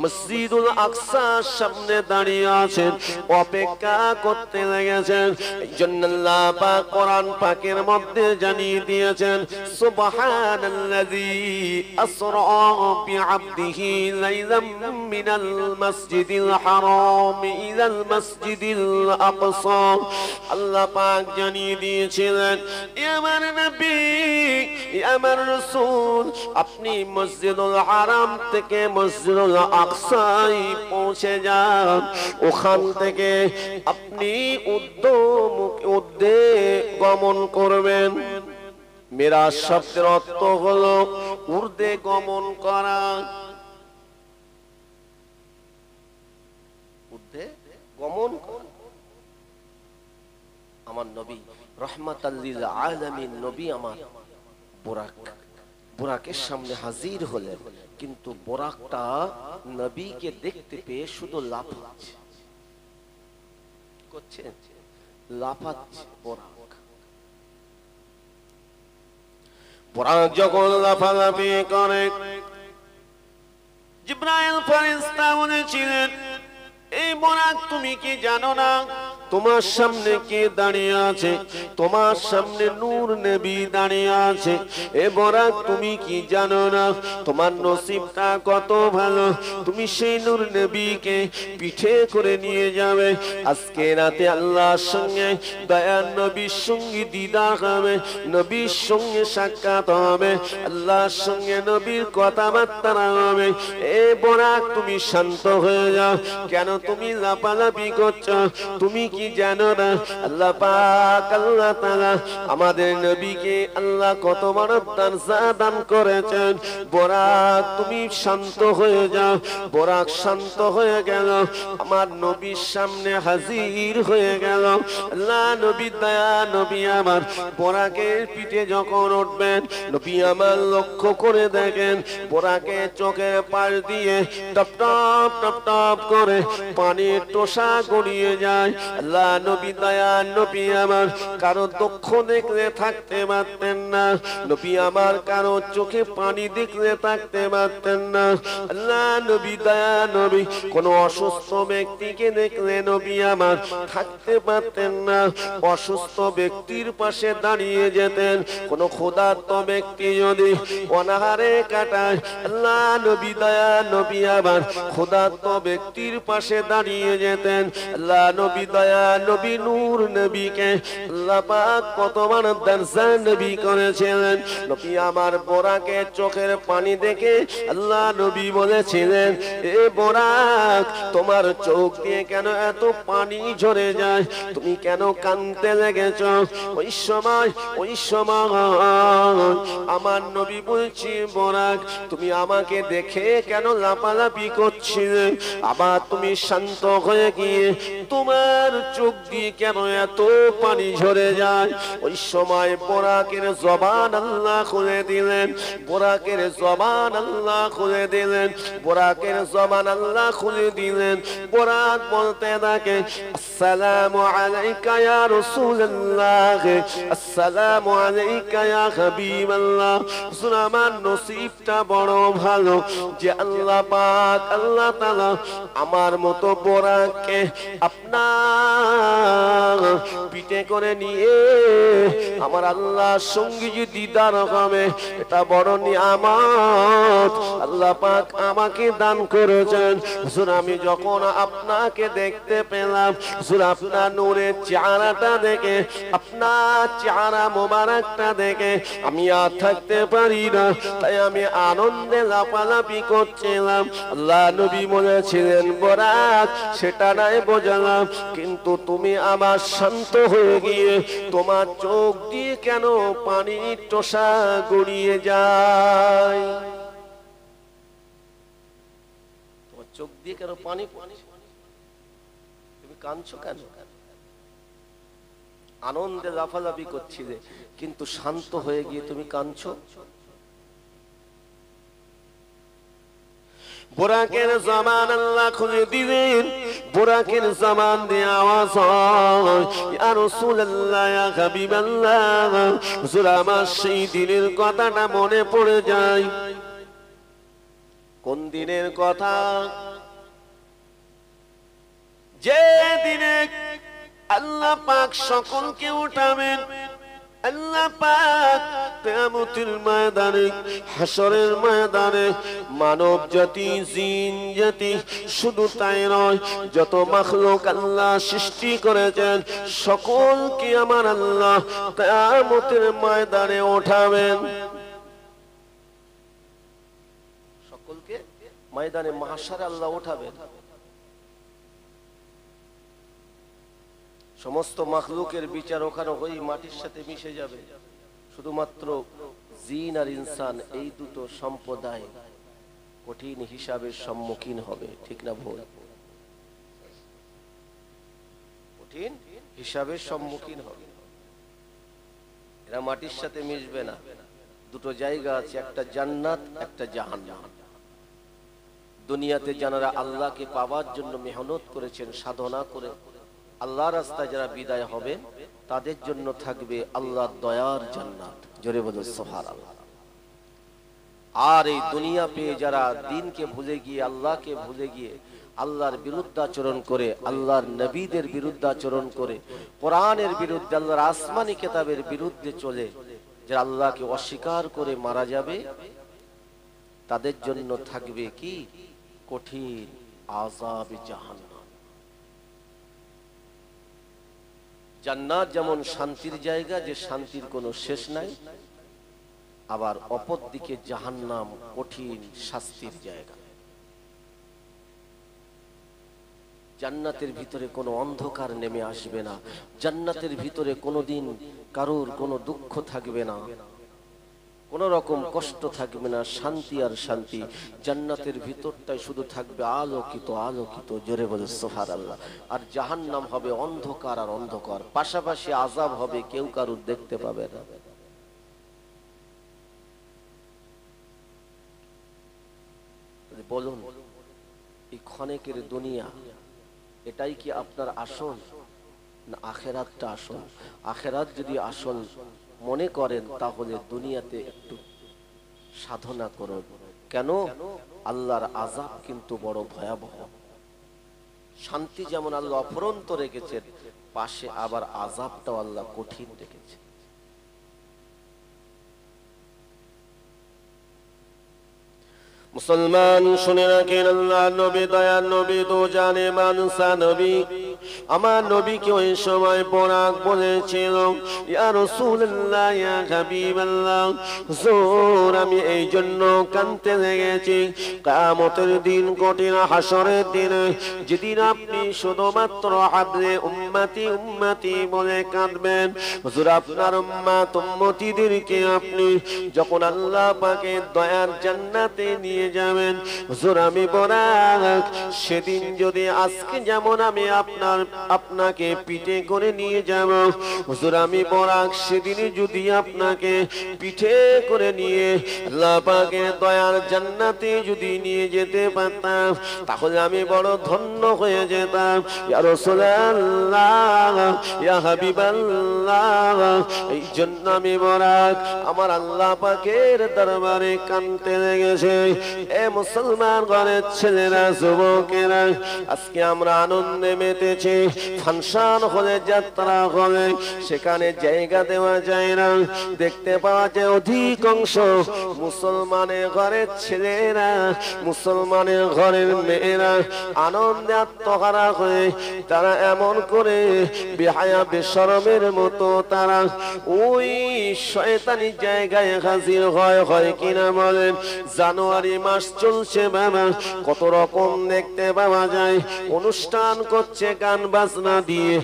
মসজিদুল আকসার সামনে দাঁড়িয়ে আছেন, অপেক্ষা করতে লেগেছেন। এই জন্য আল্লাহ পাক কোরআন পাকের মধ্যে জানিয়ে দিয়েছেন, সুবহানাল্লাযী আসরা বিআবদিহি লাইলাম মিনাল মাসজিদিল হারাম ইলাল মাসজিদিল আকসা। আল্লাহ পাক জানিয়ে দিয়েছিলেন, আমার নবী, আমার রাসূল, আপনি মসজিদুল হারাম থেকে মসজিদুল আকসায় পৌঁছে যান, ওখান থেকে আপনি উদ্দে গমন করবেন। মিরাজ শব্দের অর্থ হলো ঊর্ধ্বে গমন করা, ঊর্ধ্বে গমন করা। আমার নবী রাহমাতাল লিল আলামিন নবী আমার বুরাকের সামনে হাজির হলেন, কিন্তু বুরাকটা নবীকে দেখতে পেয়ে শুধু লাফাচ্ছে, করছে লাফাচ্ছে। বুরাক যখন লাফালাফি করে, জিবরাইল ফেরেশতা বলেছিলেন, এই বুরাক তুমি কি জানো না তোমার সামনে কে দাঁড়িয়ে আছে? তোমার সামনে নূর নবী দাঁড়িয়ে আছে। এ বুরাক তুমি কি জানো না তোমার নসিবটা কত ভালো, তুমি সেই নূর নবীকে পিঠে করে নিয়ে যাবে। আজকে রাতে আল্লাহর সঙ্গে দয়ার নবীর সঙ্গে দিদার হবে, নবীর সঙ্গে সাক্ষাৎ হবে, আল্লাহর সঙ্গে নবীর কথাবার্তা হবে। এ বুরাক তুমি শান্ত হয়ে যাও, কেন তুমি লাফালাফি করছো? তুমি কি জানো না আল্লাহ পাক আল্লাহ তাআলা আমাদের নবীকে আল্লাহ কত বড় দরজা দান করেছেন। বুরাক তুমি শান্ত হয়ে যাও। বুরাক শান্ত হয়ে গেল, আমার নবীর সামনে হাজির হয়ে গেল। আল্লাহ নবী দয়া নবী আমার বুরাকের পিঠে যখন উঠবেন, নবী আমার লক্ষ্য করে দেখেন বুরাকের চোখের পাশ দিয়ে টপ টপ টপ টপ করে পানির টোসা গড়িয়ে যায়। আল্লাহ নবী দয়া নবী আমার কারো দুঃখ দেখলে থাকতে পারতেন না, নবী আমার কারো চোখে পানি দেখলে থাকতে পারতেন না। আল্লাহ নবী দয়া নবী কোন অসুস্থ ব্যক্তিকে দেখলে নবী আমার থাকতে পারতেন না, অসুস্থ ব্যক্তির পাশে দাঁড়িয়ে যেতেন। কোন ক্ষুধার্ত ব্যক্তি যদি অনাহারে কাটায়, আল্লাহ নবী দয়া নবী আমার ক্ষুধার্ত ব্যক্তির পাশে দাঁড়িয়ে যেতেন। আল্লাহ নবী দয়া নবী নূর নবীকে আল্লাহ পাক কতবার দরজা নবী করেছিলেন। নবী আমার বুরাকে চোখের পানি দেখে আল্লাহ নবী বলেছিলেন, এ বুরাক তোমার চোখ দিয়ে কেন এত পানি ঝরে যায়, তুমি কেন কাঁদতে লেগেছ? ওই সময় আমার নবী বলছি, বুরাক তুমি আমাকে দেখে কেন লাফালাফি করছিলে? আবার তুমি শান্ত হয়ে গিয়ে তোমার চোখ দিয়ে কেন এত পানি ঝরে যায়? ওই সময় বোরাকের জবান আল্লাহ খুলে দিলেন, বোরাকের জবান আল্লাহ খুলে দিলেন, বোরাকের জবান আল্লাহ খুলে দিলেন। বোরাক বলতে থাকে, আসসালামু আলাইকা ইয়া রাসূলুল্লাহ, আসসালামু আলাইকা ইয়া হাবিবাল্লাহ। হুজুর, আমার নসিবটা বড় ভালো যে আল্লাহ পাক, আল্লাহ তাআলা আমার মতো বোরাককে আপনার পিঠে করে নিয়ে আমার আল্লাহর সঙ্গে যে দিদার হবে, এটা বড় নিয়ামত আল্লাহ পাক আমাকে দান করেছেন। হুজুর, আমি যখন আপনাকে দেখতে পেলাম, হুজুর আপনার নূরের চেহারাটা দেখে, আপনার চেহারা মোবারকটা দেখে আমি আর থাকতে পারি না, তাই আমি আনন্দে লাফালাফি করছিলাম। আল্লাহ নবী বলেছিলেন, বোরাক সেটা নাই বোঝালাম, কিন্তু তুমি আমার শান্ত হয়ে গিয়ে তোমার চোখ দিয়ে কেন পানির টোসা গড়িয়ে যায়? তোমার চোখ দিয়ে কেন পানি, তুমি কাঁদছো কেন? আনন্দে লাফালাফি করছিলে, কিন্তু শান্ত হয়ে গিয়ে তুমি কাঁদছো। বোরাকের জবান আল্লাহ খুলে দিলেন, বোরাকের জবান দিয়ে আওয়াজ হয়, ইয়া রাসূলুল্লাহ, ইয়া হাবিবাল্লাহ। হুজুর, আমার সেই দিনের কথাটা মনে পড়ে যায়। কোন দিনের কথা? যে দিনে আল্লাহ পাক সকলকে উঠাবেন। আল্লাহ পাক কিয়ামতের ময়দানে, হাসরের ময়দানে মানব জাতি, জিন জাতি, শুধু তাই নয়, যত মাখলুক আল্লাহ সৃষ্টি করেছেন সকলকে আমার আল্লাহ কিয়ামতের ময়দানে উঠাবেন। সকলকে ময়দানে মাহশারে আল্লাহ উঠাবেন। সমস্ত মাখলুকের বিচার ওখানে হয়ে মাটির সাথে মিশে যাবে। শুধুমাত্র জিন আর ইনসান, এই দুটো সম্প্রদায় কঠিন হিসাবের সম্মুখীন হবে। ঠিক না ভুল? কঠিন হিসাবের সম্মুখীন হবে। এরা মাটির সাথে মিশবে না। দুটো জায়গা আছে, একটা জান্নাত, একটা জাহান্নাম। দুনিয়াতে যারা আল্লাহকে পাওয়ার জন্য মেহনত করেছেন, সাধনা করে আল্লাহর রাস্তায় যারা বিদায় হবে, তাদের জন্য থাকবে আল্লাহর দয়ার জান্নাত। জোরে বলো সুবহানাল্লাহ। আর এই দুনিয়া পেয়ে যারা দ্বীনকে ভুলে গিয়ে, আল্লাহকে ভুলে গিয়ে আল্লাহর বিরুদ্ধাচরণ করে, আল্লাহর নবীদের বিরুদ্ধাচরণ করে, কোরআনের বিরুদ্ধে, আল্লাহর আসমানি কিতাবের বিরুদ্ধে চলে যারা আল্লাহকে অস্বীকার করে মারা যাবে, তাদের জন্য থাকবে কি? কঠিন আযাব জাহান্নাম। জান্নাত যেমন শান্তির জায়গা, যে শান্তির কোনো শেষ নাই, আবার অপর দিকে জাহান্নাম কঠিন শাস্তির জায়গা। জান্নাতের ভিতরে কোনো অন্ধকার নেমে আসবে না, জান্নাতের ভিতরে কোনোদিন কারোর কোনো দুঃখ থাকবে না, কোন রকম কষ্ট থাকবে না, শান্তি আর শান্তি। জান্নাতের ভিতরটাই শুধু থাকবে আলোকিত আলোকিত। জোরে বলে সুবহানাল্লাহ। আর জাহান্নাম হবে অন্ধকার আর অন্ধকার, পাশাপাশি আযাব হবে, কেউ কারুর দেখতে পাবে না। বলুন, এই ক্ষণিকের দুনিয়া, এটাই কি আপনার আসল, না আখেরাতটা আসল? আখেরাত যদি আসল মনে করেন, তাহলে দুনিয়াতে একটু সাধনা করুন। কেন? আল্লাহর আযাব কিন্তু বড় ভয়াবহ। শান্তি যেমন আল্লাহ অফুরন্ত রেখেছেন, পাশে আবার আযাবটাও আল্লাহ কঠিন রেখেছেন। মুসলমান শুনে রাখেন, আল্লাহ নবী, দয়ার নবী, দো জানে মানসা নবী, আমার নবীকে ওই সময় বোরাক বলেছিল, ইয়া রাসূলুল্লাহ, ইয়া হাবিবাল্লাহ, হুজুর আমি এই জন্য কাঁদতে লেগেছি, কিয়ামতের দিন, কঠিন হাসরের দিনে, যেদিন আপনি শুধুমাত্র হাবলে উম্মতি উম্মতি বলে কাঁদবেন। হুজুর, আপনার উম্মত উম্মতিদেরকে আপনি যখন আল্লাহ পাকের দয়ার জান্নাতে নিয়ে নিয়ে যাবেন। হুজুর আমি বরাক সেদিন যদি আজকে যেমন আমি আপনাকে পিঠে করে নিয়ে যাব, হুজুর আমি বরাক সেদিন যদি আপনাকে পিঠে করে নিয়ে আল্লাহ পাকের দয়ার জান্নাতে যদি নিয়ে যেতে পারতাম, তাহলে আমি বড় ধন্য হয়ে যেতাম। ইয়া রাসূলুল্লাহ, ইয়া হাবিবাল্লাহ, এই জন্য আমি বরাক আমার আল্লাহ পাকের দরবারে কাঁদতে লেগেছে। এ মুসলমান ঘরের ছেলেরা, যুবকেরা, আজকে আমরা আনন্দে মেতেছি। ফাংশন হলে, যাত্রা হলে সেখানে জায়গা দেওয়া যায় না। দেখতে পাওয়া যায় অধিকাংশ মুসলমানের ঘরের ছেলেরা, মুসলমানের ঘরের মেয়েরা আনন্দে আত্মহারা হয়ে তারা এমন করে বেহায়া বেশরমের মতো তারা ওই শয়তানি জায়গায় হাজির হয় কিনা বলেন? জানুয়ারি মাস চলছে বাবা, কত রকম দেখতে পাওয়া যায়। অনুষ্ঠান করছে গান বাজনা দিয়ে,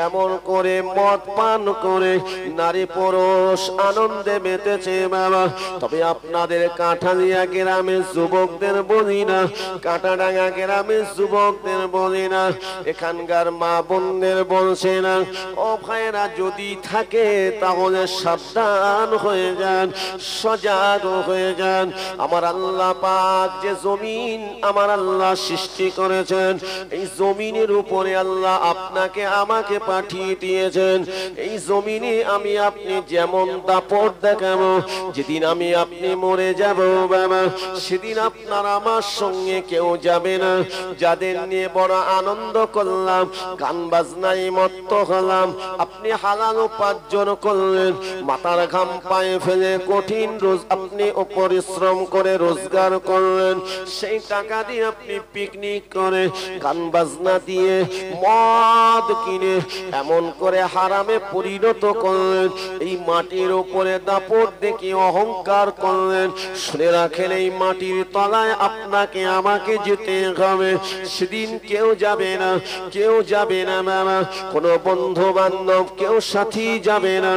এমন করে মদ পান করে নারী পুরুষ আনন্দে মেতেছে বাবা। তবে আপনাদের কাঁঠালিয়া গ্রামের যুবকদের বলি না, কাঁটাডাঙ্গা গ্রামের যুবকদের বলি না, এখানকার মা বোনদের বলছে না, ও ভাইরা যদি থাকে তাহলে সাবধান হয়ে যান, সজাগ হয়ে যান। আমার আল্লাহ পাক যে জমিন আমার আল্লাহ সৃষ্টি করেছেন, এই জমিনের উপরে আল্লাহ আপনাকে আমাকে পাঠিয়ে দিয়েছেন। এই জমিনে আমি আপনি যেমন দাপট দেখাবো, যেদিন আমি আপনি মরে যাব বাবা, সেদিন আপনার আমার সঙ্গে কেউ যাবে না। যাদের নিয়ে বড় আনন্দ করলাম, গান বাজনায় মত্ত হলাম, আপনি হালাল উপার্জন করলেন, মাথার ঘাম পায়ে ফেলে কঠিন রোজ আপনি পরিশ্রম করে রোজগার করলেন, সেই টাকা দিয়ে আপনি পিকনিক করে গান বাজনা দিয়ে মদ কিনে এমন করে হারামে পরিণত করলেন। এই মাটির উপরে দাপট দেখে অহংকার করলেন। শুনে রাখেন, এই মাটির তলায় আপনাকে আমাকে যেতে হবে। সেদিন কেউ যাবে না, কেউ যাবে না বাবা, কোনো বন্ধু বান্ধব কেউ সাথী যাবে না।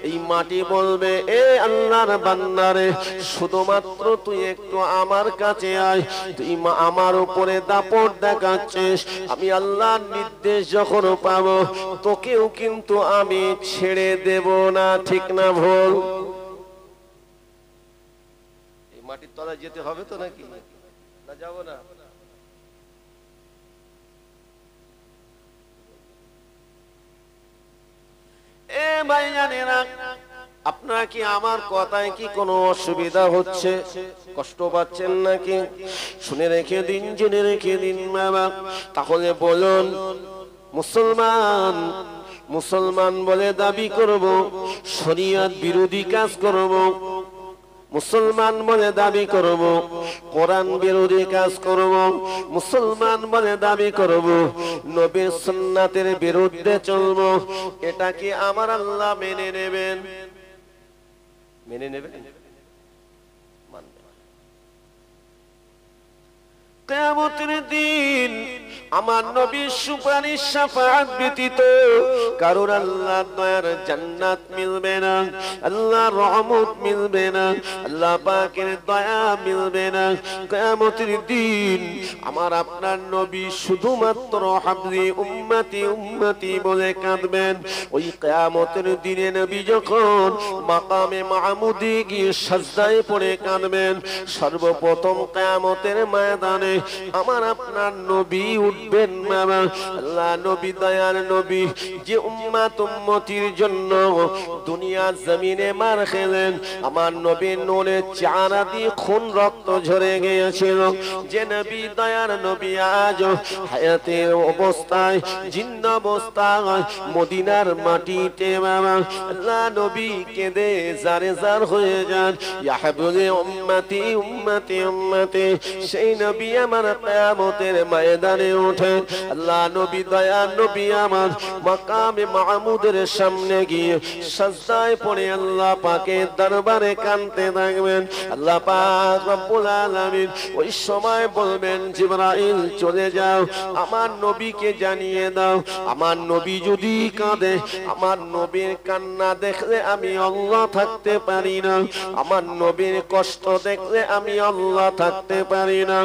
এই মাটি বলবে, এ আল্লাহর বান্দারে, শুধুমাত্র তুই একটু আমার কাছে আয়, তুই আমার উপরে দাপট দেখাচ্ছিস, আমি আল্লাহর নির্দেশ যখন পাবো তোকেও কিন্তু আমি ছেড়ে দেব না। ঠিক না ভুল? এই মাটির তলায় যেতে হবে তো নাকি? না যাব না? এ ভাইজানেরা, আপনার কি আমার কথায় কি কোনো অসুবিধা হচ্ছে? কষ্ট পাচ্ছেন নাকি? শুনে রেখে দিন, জেনে রেখে দিন বাবা। তাহলে বলুন, মুসলমান মুসলমান বলে দাবি করব, শরিয়ত বিরোধী কাজ করব, মুসলমান বলে দাবি করব, কোরআন বিরোধী কাজ করব, মুসলমান বলে দাবি করব, নবীর সুন্নাতের বিরুদ্ধে চলব, এটা কি আমার আল্লাহ মেনে নেবেন? মেনে নেবেন? কিয়ামতের দিন আমার নবীর সুপারিশ শাফাআত ব্যতীত কারোর আল্লাহর দয়ার জান্নাত মিলবে না, আল্লাহর রহমত মিলবে না, আল্লাহ পাকের দয়া মিলবে না। কিয়ামতের দিন আমার আপনার নবী শুধুমাত্র হাবলি উম্মতি উম্মতি বলে কাঁদবেন। ওই কিয়ামতের দিনে নবী যখন মাকামে মাহমুদে গিয়ে সাজদায় পড়ে কাঁদবেন, সর্বপ্রথম কিয়ামতের ময়দানে আমার আপনার নবী উঠবেন বাবা। আল্লাহ নবী, দয়ার নবী, যে উম্মত উম্মতির জন্য দুনিয়া জমিনে মার খেলেন, আমার নবী নূরে চেহারা দিয়ে খুন রক্ত ঝরে গিয়েছিল, যে নবী, দয়ার নবী আজ হায়াতের অবস্থায়, জিন্দা অবস্থায় মদিনার মাটিতে বাবা, আল্লাহ নবী কেঁদে জারে জার হয়ে যান, ইয়া হাবিবে উম্মতি উম্মতি উম্মতি। সেই নবী আমার কিয়ামতের ময়দানে ওঠে, আল্লাহ নবী দয়া নবী আমার মাকামে মাহমুদের সামনে গিয়ে সাজদায় পড়ে আল্লাহ পাকের দরবারে কাঁদতে থাকবেন। আল্লাহ পাক রব্বুল আলামিন ওই সময় বলবেন, জিবরাইল চলে যাও, আমার নবীকে জানিয়ে দাও, আমার নবী যদি কাঁদে, আমার নবীর কান্না দেখলে আমি আল্লাহ থাকতে পারি না, আমার নবীর কষ্ট দেখলে আমি আল্লাহ থাকতে পারি না।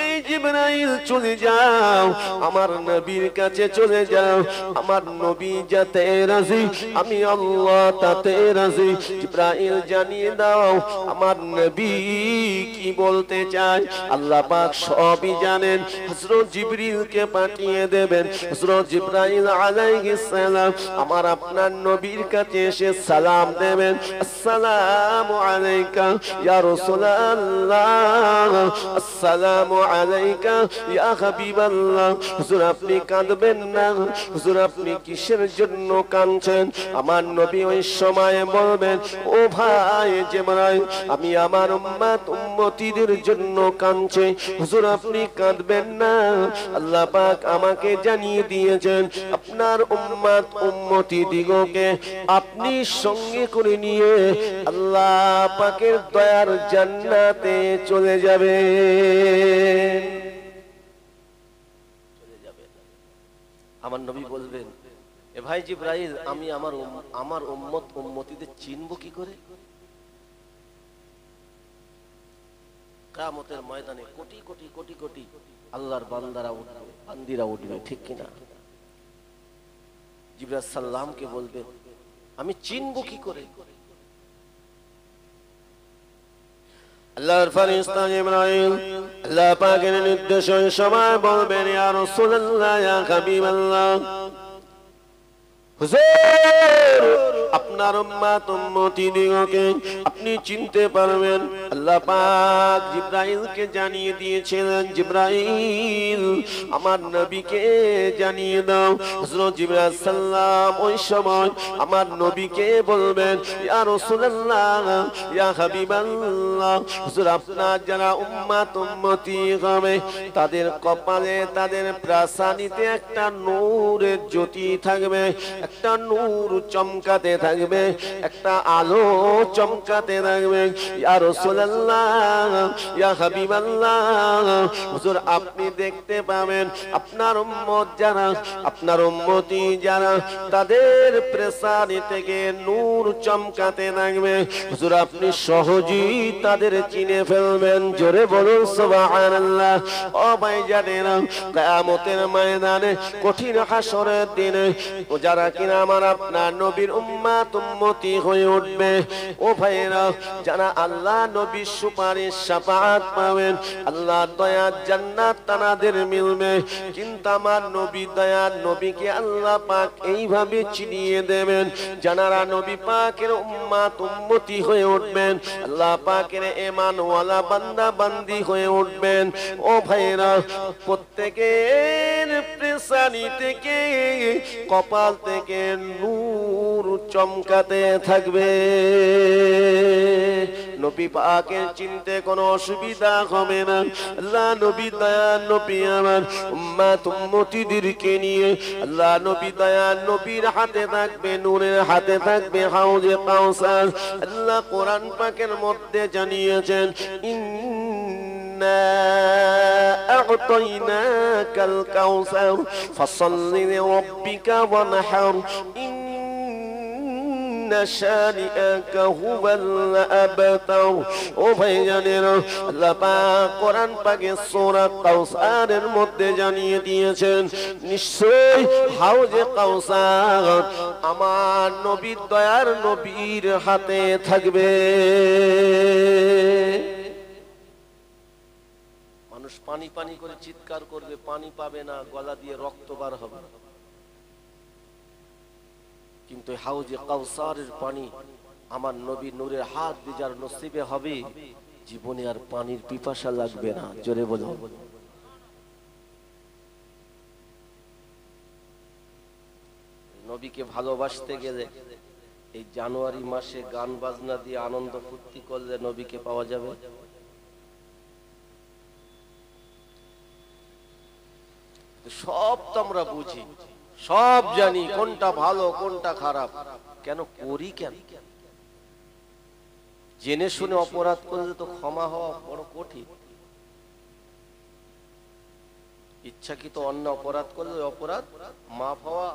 এই জিবরাইল চলে যাও, আমার নবীর কাছে চলে যাও, আমার নবী যাতে রাজি আমি আল্লাহ তাতে রাজি। জিবরাইল জানিয়ে দাও আমার নবী কি বলতে চায়। আল্লাহ পাক সবই জানেন, হযরত জিবরিলকে পাঠিয়ে দেবেন। হযরত জিবরাইল আলাইহিস সালাম আমার আপনার নবীর কাছে এসে সালাম দেবেন, আসসালামু আলাইকা ইয়া রাসূলুল্লাহ, আসসালামু আলাইকা ইয়া হাবিবাল্লাহ। হুজুর আপনি কাঁদবেন না, হুজুর আপনি কিসের জন্য কাঁদছেন? আমার নবী ওই সময় বলবেন, ও ভাই জিবরাইল, আমি আমার উম্মত উম্মতীদের জন্য কাঁদছি। হুজুর আপনি কাঁদবেন না, আল্লাহ পাক আমাকে জানিয়ে দিয়েছেন আপনার উম্মত উম্মতি দিগকে আপনি সঙ্গে করে নিয়ে আল্লাহ পাকের দয়ার জান্নাতে চলে যাবে। আমার নবী বলবেন, এ ভাই জিবরাইল, আমি আমার উম্মত উম্মতিদের চিনবো কি করে? কিয়ামতের ময়দানে কোটি কোটি কোটি কোটি আল্লাহর বান্দারা উঠবে, বান্দিরা উঠবে, ঠিক কিনা? জিবরাইল সাল্লামকে বলবেন, আমি চিনবো কি করে? আল্লাহর ফেরেশতা জিবরাইল আল্লাহ পাকের নির্দেশে সময় বলবেন, ইয়া রাসূলুল্লাহ, ইয়া হাবিবাল্লাহ, হুজুর আপনার উম্মত উম্মতি দিগকে আপনি চিনতে পারবেন। আল্লাহ পাক জিবরাইলকে জানিয়ে দিয়েছিলেন, জিবরাইল আমার নবীকে জানিয়ে দাও। হযরত জিবরাইল সাল্লাম ওই সময় আমার নবীকে বলবেন, ইয়া রাসূলুল্লাহ, ইয়া হাবিবাল্লাহ, হুজুর আপনার যারা উম্মত উম্মতি হবে তাদের কপালে তাদের প্রাসানিতে একটা নূরের জ্যোতি থাকবে, একটা নূর চমকাতে থাকবে, একটা আলো চমকাতে থাকবে। ইয়া রাসূলুল্লাহ, ইয়া হাবিবাল্লাহ, হুজুর আপনি দেখতে পাবেন আপনার উম্মত যারা, আপনার উম্মতি যারা, তাদের প্রেসানি থেকে নূর চমকাতে থাকবে। হুজুর আপনি সহজেই তাদের চিনে ফেলবেন। জোরে বলুন সুবহানাল্লাহ। ও ভাইজানেরা, কিয়ামতের ময়দানে কঠিন হাসরের দিনে যারা কিনা আমার আপনার নবীর উম্মত উম্মতি হয়ে উঠবে, ও ভাইরা, যারা আল্লাহ নবীর সুপারিশ শাফাআত পাবেন, আল্লাহ দয়ার জান্নাত তাদের মিলবে। কিন্তু আমার নবী দয়ার নবীকে আল্লাহ পাক এইভাবে চিনিয়ে দেবেন, যারা নবী পাকের উম্মত উম্মতি হয়ে উঠবেন, আল্লাহ পাকের ঈমানওয়ালা বান্দা বান্দি হয়ে উঠবেন। ও ভাইরা, প্রত্যেকের প্রেসানি থেকে কপাল থেকে নূর চমকাতে থাকবে। নবী পাকের চিনতে কোনো অসুবিধা হবে না। আল্লাহ নবী দয়ার নবী আমার উম্মত উম্মতিদেরকে নিয়ে আল্লাহ নবী দয়ার নবীর হাতে থাকবে, নূরের হাতে থাকবে হাউজে কাউসার। আল্লাহ কোরআন পাকের মধ্যে জানিয়েছেন, আ'তাইনাকাল কাউসার ফাসাল্লি লিরাব্বিকা ওয়ানহার ইন্না শানিআকা হুয়াল আবতার। ও ভাইজানেরা, আল্লাহ পাক কোরআন পাকে সূরা কাউসারের মধ্যে জানিয়ে দিয়েছেন, নিশ্চয়ই হাউজে কাউসার আমার নবীর দয়ার নবীর হাতে থাকবে। মানুষ পানি পানি করে চিৎকার করবে, পানি পাবে না, গলা দিয়ে রক্ত বার হবে, কিন্তু হাউজে কাউসারের পানি আমার নবী নূরের হাত দিয়ে যার নসিবে হবে, জীবনে আর পানির পিপাসা লাগবে না। জোরে বলো। নবীকে ভালোবাসতে গেলে এই জানুয়ারি মাসে গান বাজনা দিয়ে আনন্দ ফুর্তি করলে নবীকে পাওয়া যাবে? সব তো আমরা বুঝি, সব জানি কোনটা ভালো কোনটা খারাপ, কেন করি কেন? জেনে শুনে অপরাধ করলে তো ক্ষমা হওয়া বড় কঠিন। ইচ্ছাকৃত অন্য অপরাধ করলে অপরাধ মাফ হওয়া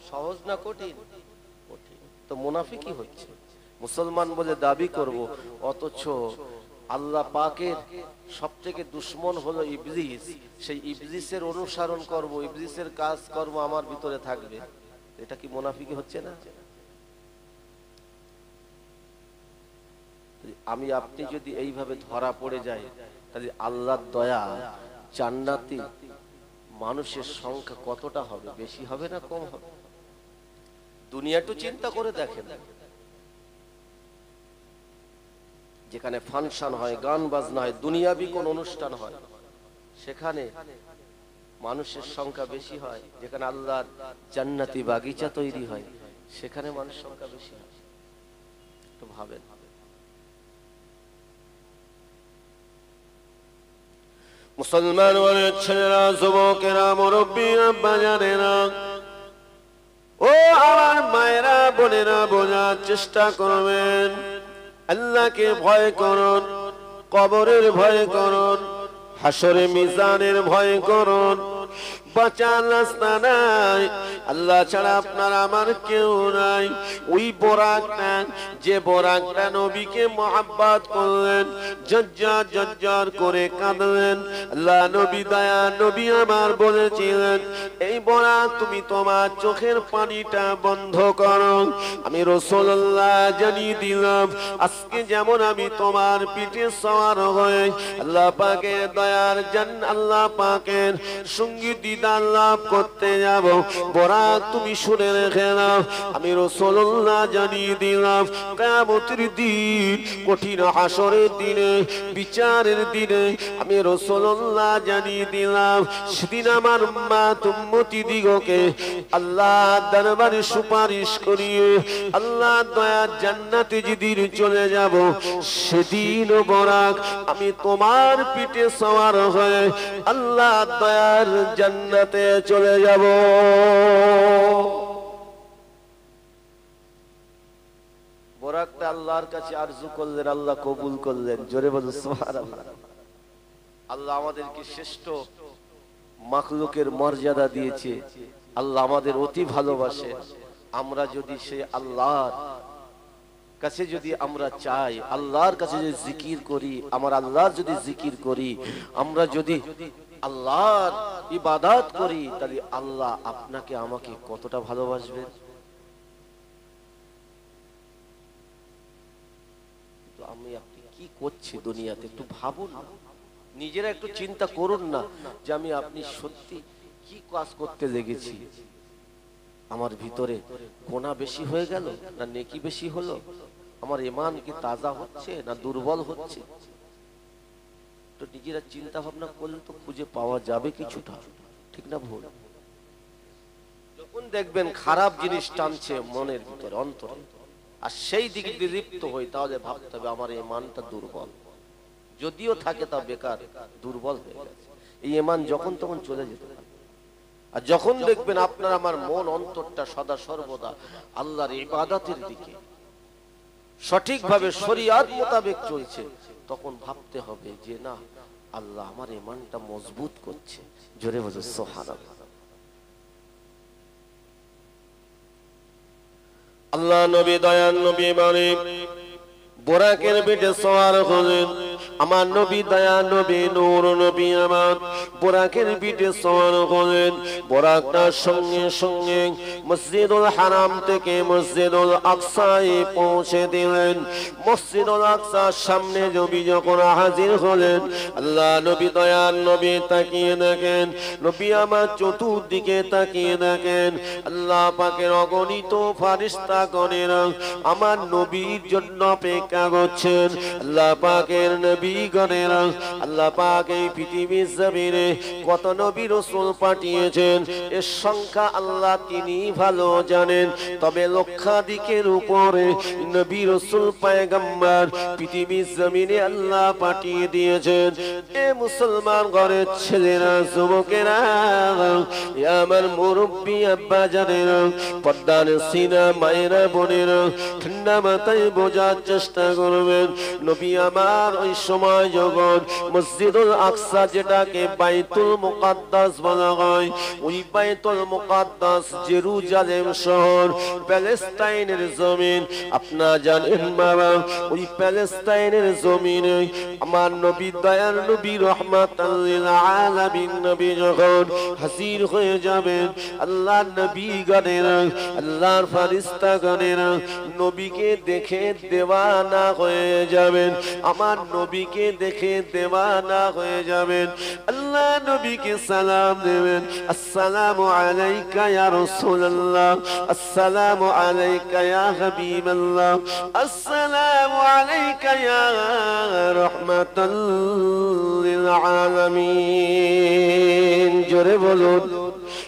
সহজ না কঠিন? কঠিন। তো মুনাফিকই হচ্ছে, মুসলমান বলে দাবি করব, অথচ আল্লাহ পাকের সবথেকে দুশ্মন হলো ইবলিস। সেই ইবলিসের অনুসরণ করব, ইবলিসের কাজ করব আমার ভিতরে থাকবে, এটা কি মুনাফিকই হচ্ছে না? আমি আপনি যদি এইভাবে ধরা পড়ে যাই, তাহলে আল্লাহর দয়া জান্নাতি মানুষের সংখ্যা কতটা হবে? বেশি হবে না কম হবে? দুনিয়া একটু চিন্তা করে দেখেন, যেখানে ফাংশন হয়, গান বাজনা হয়, দুনিয়াবি কোন অনুষ্ঠান হয়, সেখানে মানুষের সংখ্যা বেশি হয়। যেখানে আল্লাহর জান্নাতি বাগিচা তৈরি হয়, সেখানে মানুষের সংখ্যা বেশি হয়। একটু ভাবেন। মুসলমান ছেলেরা, যুবকেরা, মুরব্বীরা, বাজারেরা, ও আমার মায়েরা, বোনেরা, বোঝার চেষ্টা করবেন। আল্লাহকে ভয় করুন, কবরের ভয় করুন, হাসরে মিজানের ভয় করুন। বাঁচার রাস্তা নাই, আল্লাহ ছাড়া আপনার আমার কেউ নাই। ওই বোরাকটা, যে বোরাকটা নবীকে মহাব্বত করলেন, ঝরঝর ঝরঝর করে কাঁদলেন। আল্লাহ নবী, দয়া নবী আমার বলেছিলেন, এই বোরাক তুমি তোমার চোখের পানিটা বন্ধ করো। আমি রাসূলুল্লাহ জানিয়ে দিলাম, আজকে যেমন আমি তোমার পিঠে সওয়ার হয়ে আল্লাহ পাকের দয়ার আল্লাহ পাকের সঙ্গী দিদার লাভ করতে যাব, বোরাক তুমি শুনে রেখে নাও। আমি রাসূলুল্লাহ জানিয়ে দিলাম, কিয়ামতের দিন, কঠিন হাসরের দিনে, বিচারের দিনে আমি রাসূলুল্লাহ জানিয়ে দিলাম, সেদিন আমার উম্মত উম্মতি দিগকে আল্লাহ দরবারে সুপারিশ করিয়ে আল্লাহ দয়ার জান্নাতে যেদিন চলে যাব, সেদিন বোরাক আমি তোমার পিঠে সওয়ার হয়ে আল্লাহ দয়ার জান্নাতে চলে যাব। বোরাকটা আল্লাহর কাছে আরজু করলেন, আল্লাহ কবুল করলেন। জোরে বলুন সুবহানাল্লাহ। আল্লাহ আমাদেরকে শ্রেষ্ঠ মাখলুকের মর্যাদা দিয়েছে, আল্লাহ আমাদের অতি ভালোবাসে। আমরা যদি সে আল্লাহর কাছে যদি আমরা চাই, আল্লাহর কাছে যদি জিকির করি, আমার আল্লাহর যদি জিকির করি, আমরা যদি আল্লাহর ইবাদত করি, তাহলে আল্লাহ আপনাকে আমাকে কতটা ভালোবাসবেন। তো আমি আপনি কি করছি দুনিয়াতে, একটু ভাবুন না, নিজেরা একটু চিন্তা করুন না, যে আমি আপনি সত্যি কি কাজ করতে লেগেছি। আমার ভিতরে গুনাহ বেশি হয়ে গেল না নেকি বেশি হলো? আমার ঈমান কি তাজা হচ্ছে না দুর্বল হচ্ছে? তো নিজেরা চিন্তা ভাবনা করলে তো খুঁজে পাওয়া যাবে কিছুটা, ঠিক না ভুল? যখন দেখবেন খারাপ জিনিস টানছে মনের ভিতরে, অন্তরে, আর সেই দিকে যদি লিপ্ত হই, তাহলে ভাবতে হবে আমার ঈমানটা দুর্বল। যদিও থাকে তা বেকার, দুর্বল হয়ে গেছে। এই ঈমান যখন তখন চলে যেতে পারে। আর যখন দেখবেন আপনার আমার মন অন্তরটা সদা সর্বদা আল্লাহর ইবাদতের দিকে সঠিকভাবে শরীয়ত মোতাবেক চলছে, তখন ভাবতে হবে যে না, আল্লাহ আমার ঈমানটা মজবুত করছে। জোরে বলো সুবহানাল্লাহ। আল্লাহ নবী, দয়ার নবী মানে বোরাকের পিঠে সওয়ার হলেন। আমার নবী, দয়া নবী, নূর নবী আমার বোরাকের পিঠে সওয়ার হলেন। বোরাকটার সঙ্গে সঙ্গে মসজিদুল হারাম থেকে মসজিদুল আকসায় পৌঁছে দিলেন। মসজিদুল আকসার সামনে নবী যখন হাজির হলেন, আল্লাহ নবী, দয়ার নবী তাকিয়ে দেখেন, নবী আমার চতুর্দিকে তাকিয়ে দেখেন, আল্লাহ পাকের অগণিত ফেরেশতাগণেরা আমার নবীর জন্য অপেক্ষা করছেন। আল্লাহ পাকের নবী নবী গণেরা আল্লাহ পাক এই পৃথিবীর জমিনে কত নবী রাসূল পাঠিয়েছেন এর সংখ্যা আল্লাহ তিনি ভালো জানেন তবে লক্ষাধিকের উপরে নবী রাসূল পয়গম্বর পৃথিবীর জমিনে আল্লাহ পাঠিয়ে দিয়েছেন এ মুসলমান ঘরের ছেলেরা যুবকেরা আমার মুরব্বী আব্বা জানেরা পর্দার সিনা মায়েরা বোনেরা ঠান্ডা মাথায় বোঝার চেষ্টা করবেন নবী আমার ওই সময় যখন মসজিদুল আকসা যেটাকে বাইতুল মুকাদ্দাস বলা হয় ওই বাইতুল মুকাদ্দাস জেরুজালেম শহর প্যালেস্টাইনের জমিন আপনারা জানেন বাবা ওই প্যালেস্টাইনের জমিনে আমার নবী দয়ার নবী রহমাতাল লিল আলামিন নবী যখন হাজির হয়ে যাবেন আল্লাহর নবী গণেরা আল্লাহর ফেরেশতা গণেরা নবীকে দেখে দেওয়ানা হয়ে যাবেন আমার নবীকে দেখে দেওয়ানা হয়ে যাবেন আল্লাহ নবীকে সালাম দেবেন আসসালামু আলাইকা ইয়া রাসূলুল্লাহ আসসালামু আলাইকা ইয়া হাবিবাল্লাহ আসসালামু আলাইকা ইয়া রাহমাতাল লিল আলামিন জোরে বলুন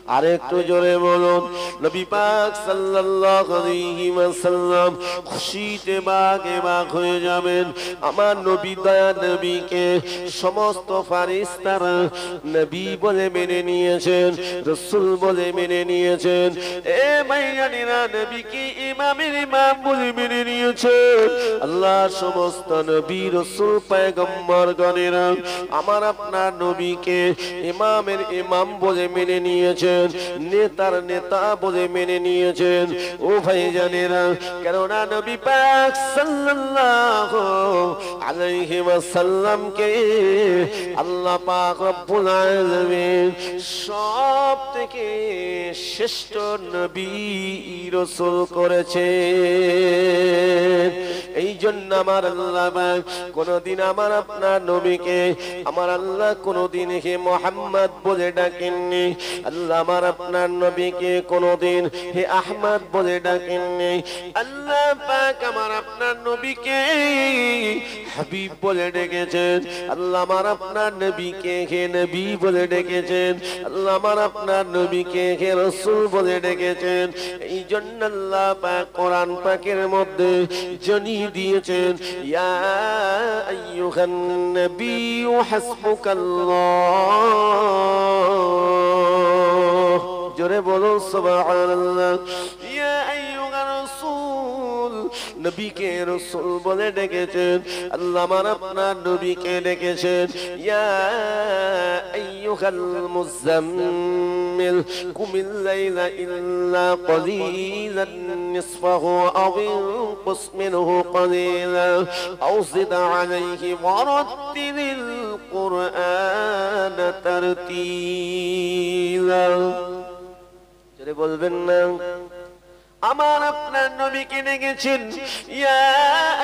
আরেকটু জোরে বলুন নবী পাক সাল্লাল্লাহু আলাইহি ওয়াসাল্লাম খুশিতে বাগে বাগ হয়ে যাবেন আমার নবী দয়া নবীকে সমস্ত ফেরেশতারা নবী বলে মেনে নিয়েছেন রাসূল বলে মেনে নিয়েছেন এ ভাইয়ানিরা নবীকে ইমামের ইমাম বলে মেনে নিয়েছেন আল্লাহর সমস্ত নবী রাসূল পয়গম্বর গণেরা আমার আপনার নবীকে ইমামের ইমাম বলে মেনে নিয়েছেন নেতার নেতা বলে মেনে নিয়েছেন ও ভাইজানেরা কেননা নবী পাক সাল্লাল্লাহু আলাইহি ওয়াসাল্লামকে আল্লাহ পাক রব্বুল আলামিন সবথেকে শ্রেষ্ঠ নবী রাসূল করেছেন এই জন্য আমার আল্লাহ পাক কোনদিন আমার আপনার নবীকে আমার আল্লাহ কোনদিন হে মুহাম্মদ বলে ডাকেননি আল্লাহ আমার আপনার নবীকে কোনদিন হে আহমদ বলে ডাকেননি আল্লাহ পাক আমার আপনার নবীকে হাবিব বলে ডেকেছেন আল্লাহ আমার আপনার নবীকে হে নবী বলে ডেকেছেন আল্লাহ আমার আপনার নবীকে হে রাসূল বলে ডেকেছেন এই জন্য আল্লাহ পাক কোরআন পাকের মধ্যে জানিয়ে দিয়েছেন ইয়া আইয়ুহান নবিয়্যু হাসবুকাল্লাহ জোরে বলো সুবহানাল্লাহ ইয়া আইয়ুহার রাসূল নবীকে রাসূল বলে ডেকেছেন আল্লাহ আমার আপনার নবীকে ডেকেছেন ইয়া আইয়ুহাল মুযাম্মিল কুমিল লাইলা ইল্লা ক্বালিলান নিসফাহু আও ইনকুস মিনহু ক্বালিলা আও জিদ আলাইহি ওয়ারাত্তিলিল কুরআন তারতীলা জোরে বলবেন না আমার আপনার নবীকে ডেকেছেন ইয়া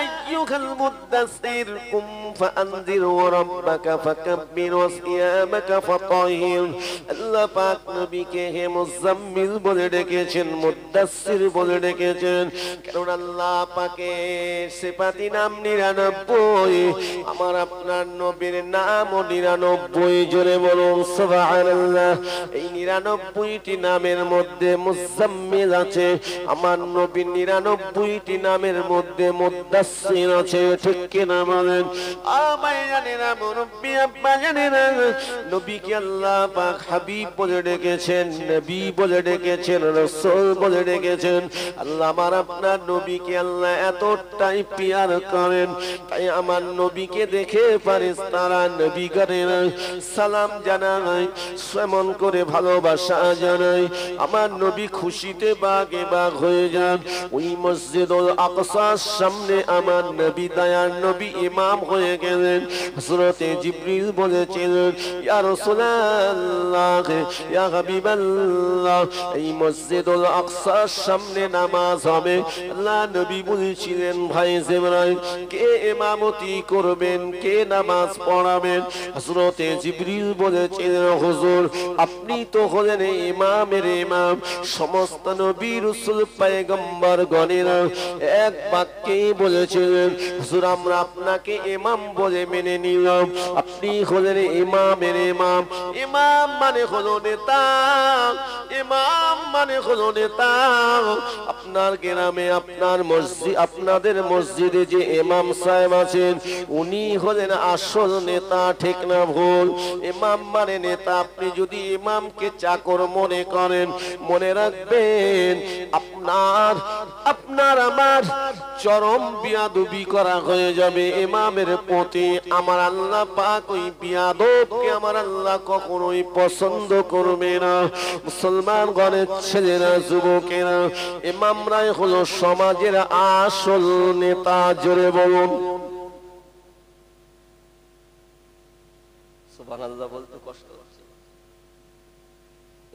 আইয়ুহাল মুদ্দাসসির কুম ফাআনজির ওয়া রাব্বাকা ফাকাব্বির ওয়া সিয়ামাকা ফাতাহির আল্লাহ পাক নবীকে হে মুজাম্মিল বলে ডেকেছেন মুদ্দাসসির বলে ডেকেছেন কারণ আল্লাহ পাকের সিফাতি নাম 99 আমার আপনার নবীর নামও 99 জোরে বলুন সুবহানাল্লাহ এই 99টি নামের মধ্যে মুজাম্মিল আছে আমার নবী 99টি নামের মধ্যে মুদ্দাসসির আছে ঠিক কি না বলেন আমায়ানেরা মুরব্বি আব্বা জানেরা নবীকে আল্লাহ পাক হাবিব বলে ডেকেছেন নবী বলে ডেকেছেন রাসূল বলে ডেকেছেন আল্লাহ আমার আপনার নবীকে আল্লাহ এতটাই পিয়ার করেন তাই আমার নবীকে দেখে ফেরেশতারা নবী গণেরা সালাম জানায় সেমন করে ভালোবাসা জানায় আমার নবী খুশিতে বাগে বাগ হয়ে যান ওই মসজিদুল আকসার সামনে আমার নবী দয়ার নবী ইমাম হয়ে গেলেন হযরতে জিবরিল বলেছিলেন ইয়া রাসূলুল্লাহ ইয়া হাবিবাল্লাহ এই মসজিদুল আকসার সামনে নামাজ হবে আল্লাহ নবী বলেছিলেন ভাই জিবরাইল কে ইমামতি করবেন কে নামাজ পড়াবেন হযরতে জিবরিল বলেছিলেন হুজুর আপনি তো হলেন ইমামের ইমাম সমস্ত নবী রাসূল পয়গম্বর গণেরা এক বাক্যে বলেছিলেন হুজুর আমরা আপনাকে ইমাম বলে মেনে নিলাম, আপনি হলেন ইমামের ইমাম। ইমাম মানে হলো নেতা, ইমাম মানে হলো নেতা। আপনার গ্রামে আপনার মসজিদ, আপনাদের মসজিদে যে ইমাম সাহেব আছেন উনি হলেন আসল নেতা, ঠিক না ভুল? ইমাম মানে নেতা। আপনি যদি ইমামকে চাকর মনে করেন, মনে রাখবেন আপনার আমার চরম বিয়াদবি করা হয়ে যাবে ইমামের প্রতি। আমার আল্লাহ পাক ওই বিয়াদবকে আমার আল্লাহ কখনোই পছন্দ করবে না। মুসলমান গণের ছেলেরা, যুবকেরা, ইমামরাই হলো সমাজের আসল নেতা। জোরে বলুন সুবহানাল্লাহ। বলতে কষ্ট হচ্ছে,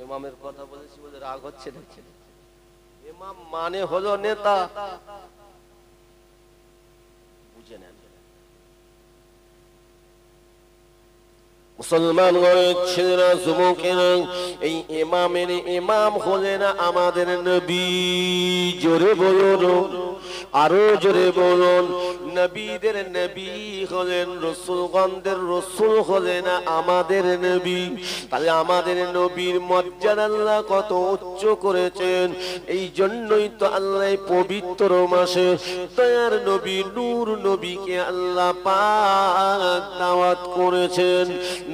ইমামের কথা বলেছি বলে রাগ হচ্ছে নাকি? ইমাম মানে হলো নেতা, বুঝে নেন। মুসলমান ছেলেরা, যুবকেরা, এই ইমামের ইমাম হলেন আমাদের নবী। জোরে বলুন, আরো জোরে বলুন। নবীদের নবী হলেন রাসূলগণদের রাসূল হলেন আমাদের নবী। তাহলে আমাদের নবীর মর্যাদা আল্লাহ কত উচ্চ করেছেন। এই জন্যই তো আল্লাহ পবিত্র মাসে দয়ার নবী নূর নবীকে আল্লাহ পাক দাওয়াত করেছেন।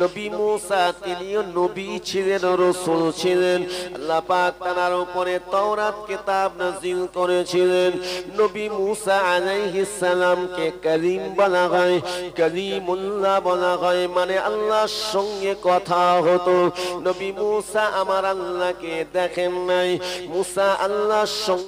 নবী মুসা তিনিও নবী ছিলেন, রাসূল ছিলেন। আল্লাহ পাক তার উপরে তাওরাত কিতাব নাযিল করেছিলেন। নবী মুসা আলাইহিস সালামকে কলিম বলা হয়, কলিমুল্লাহ বলা হয়, মানে আল্লাহর সঙ্গে কথা হতো। নবী মুসা আমার আল্লাহকে দেখেন নাই, মুসা আল্লাহর সঙ্গে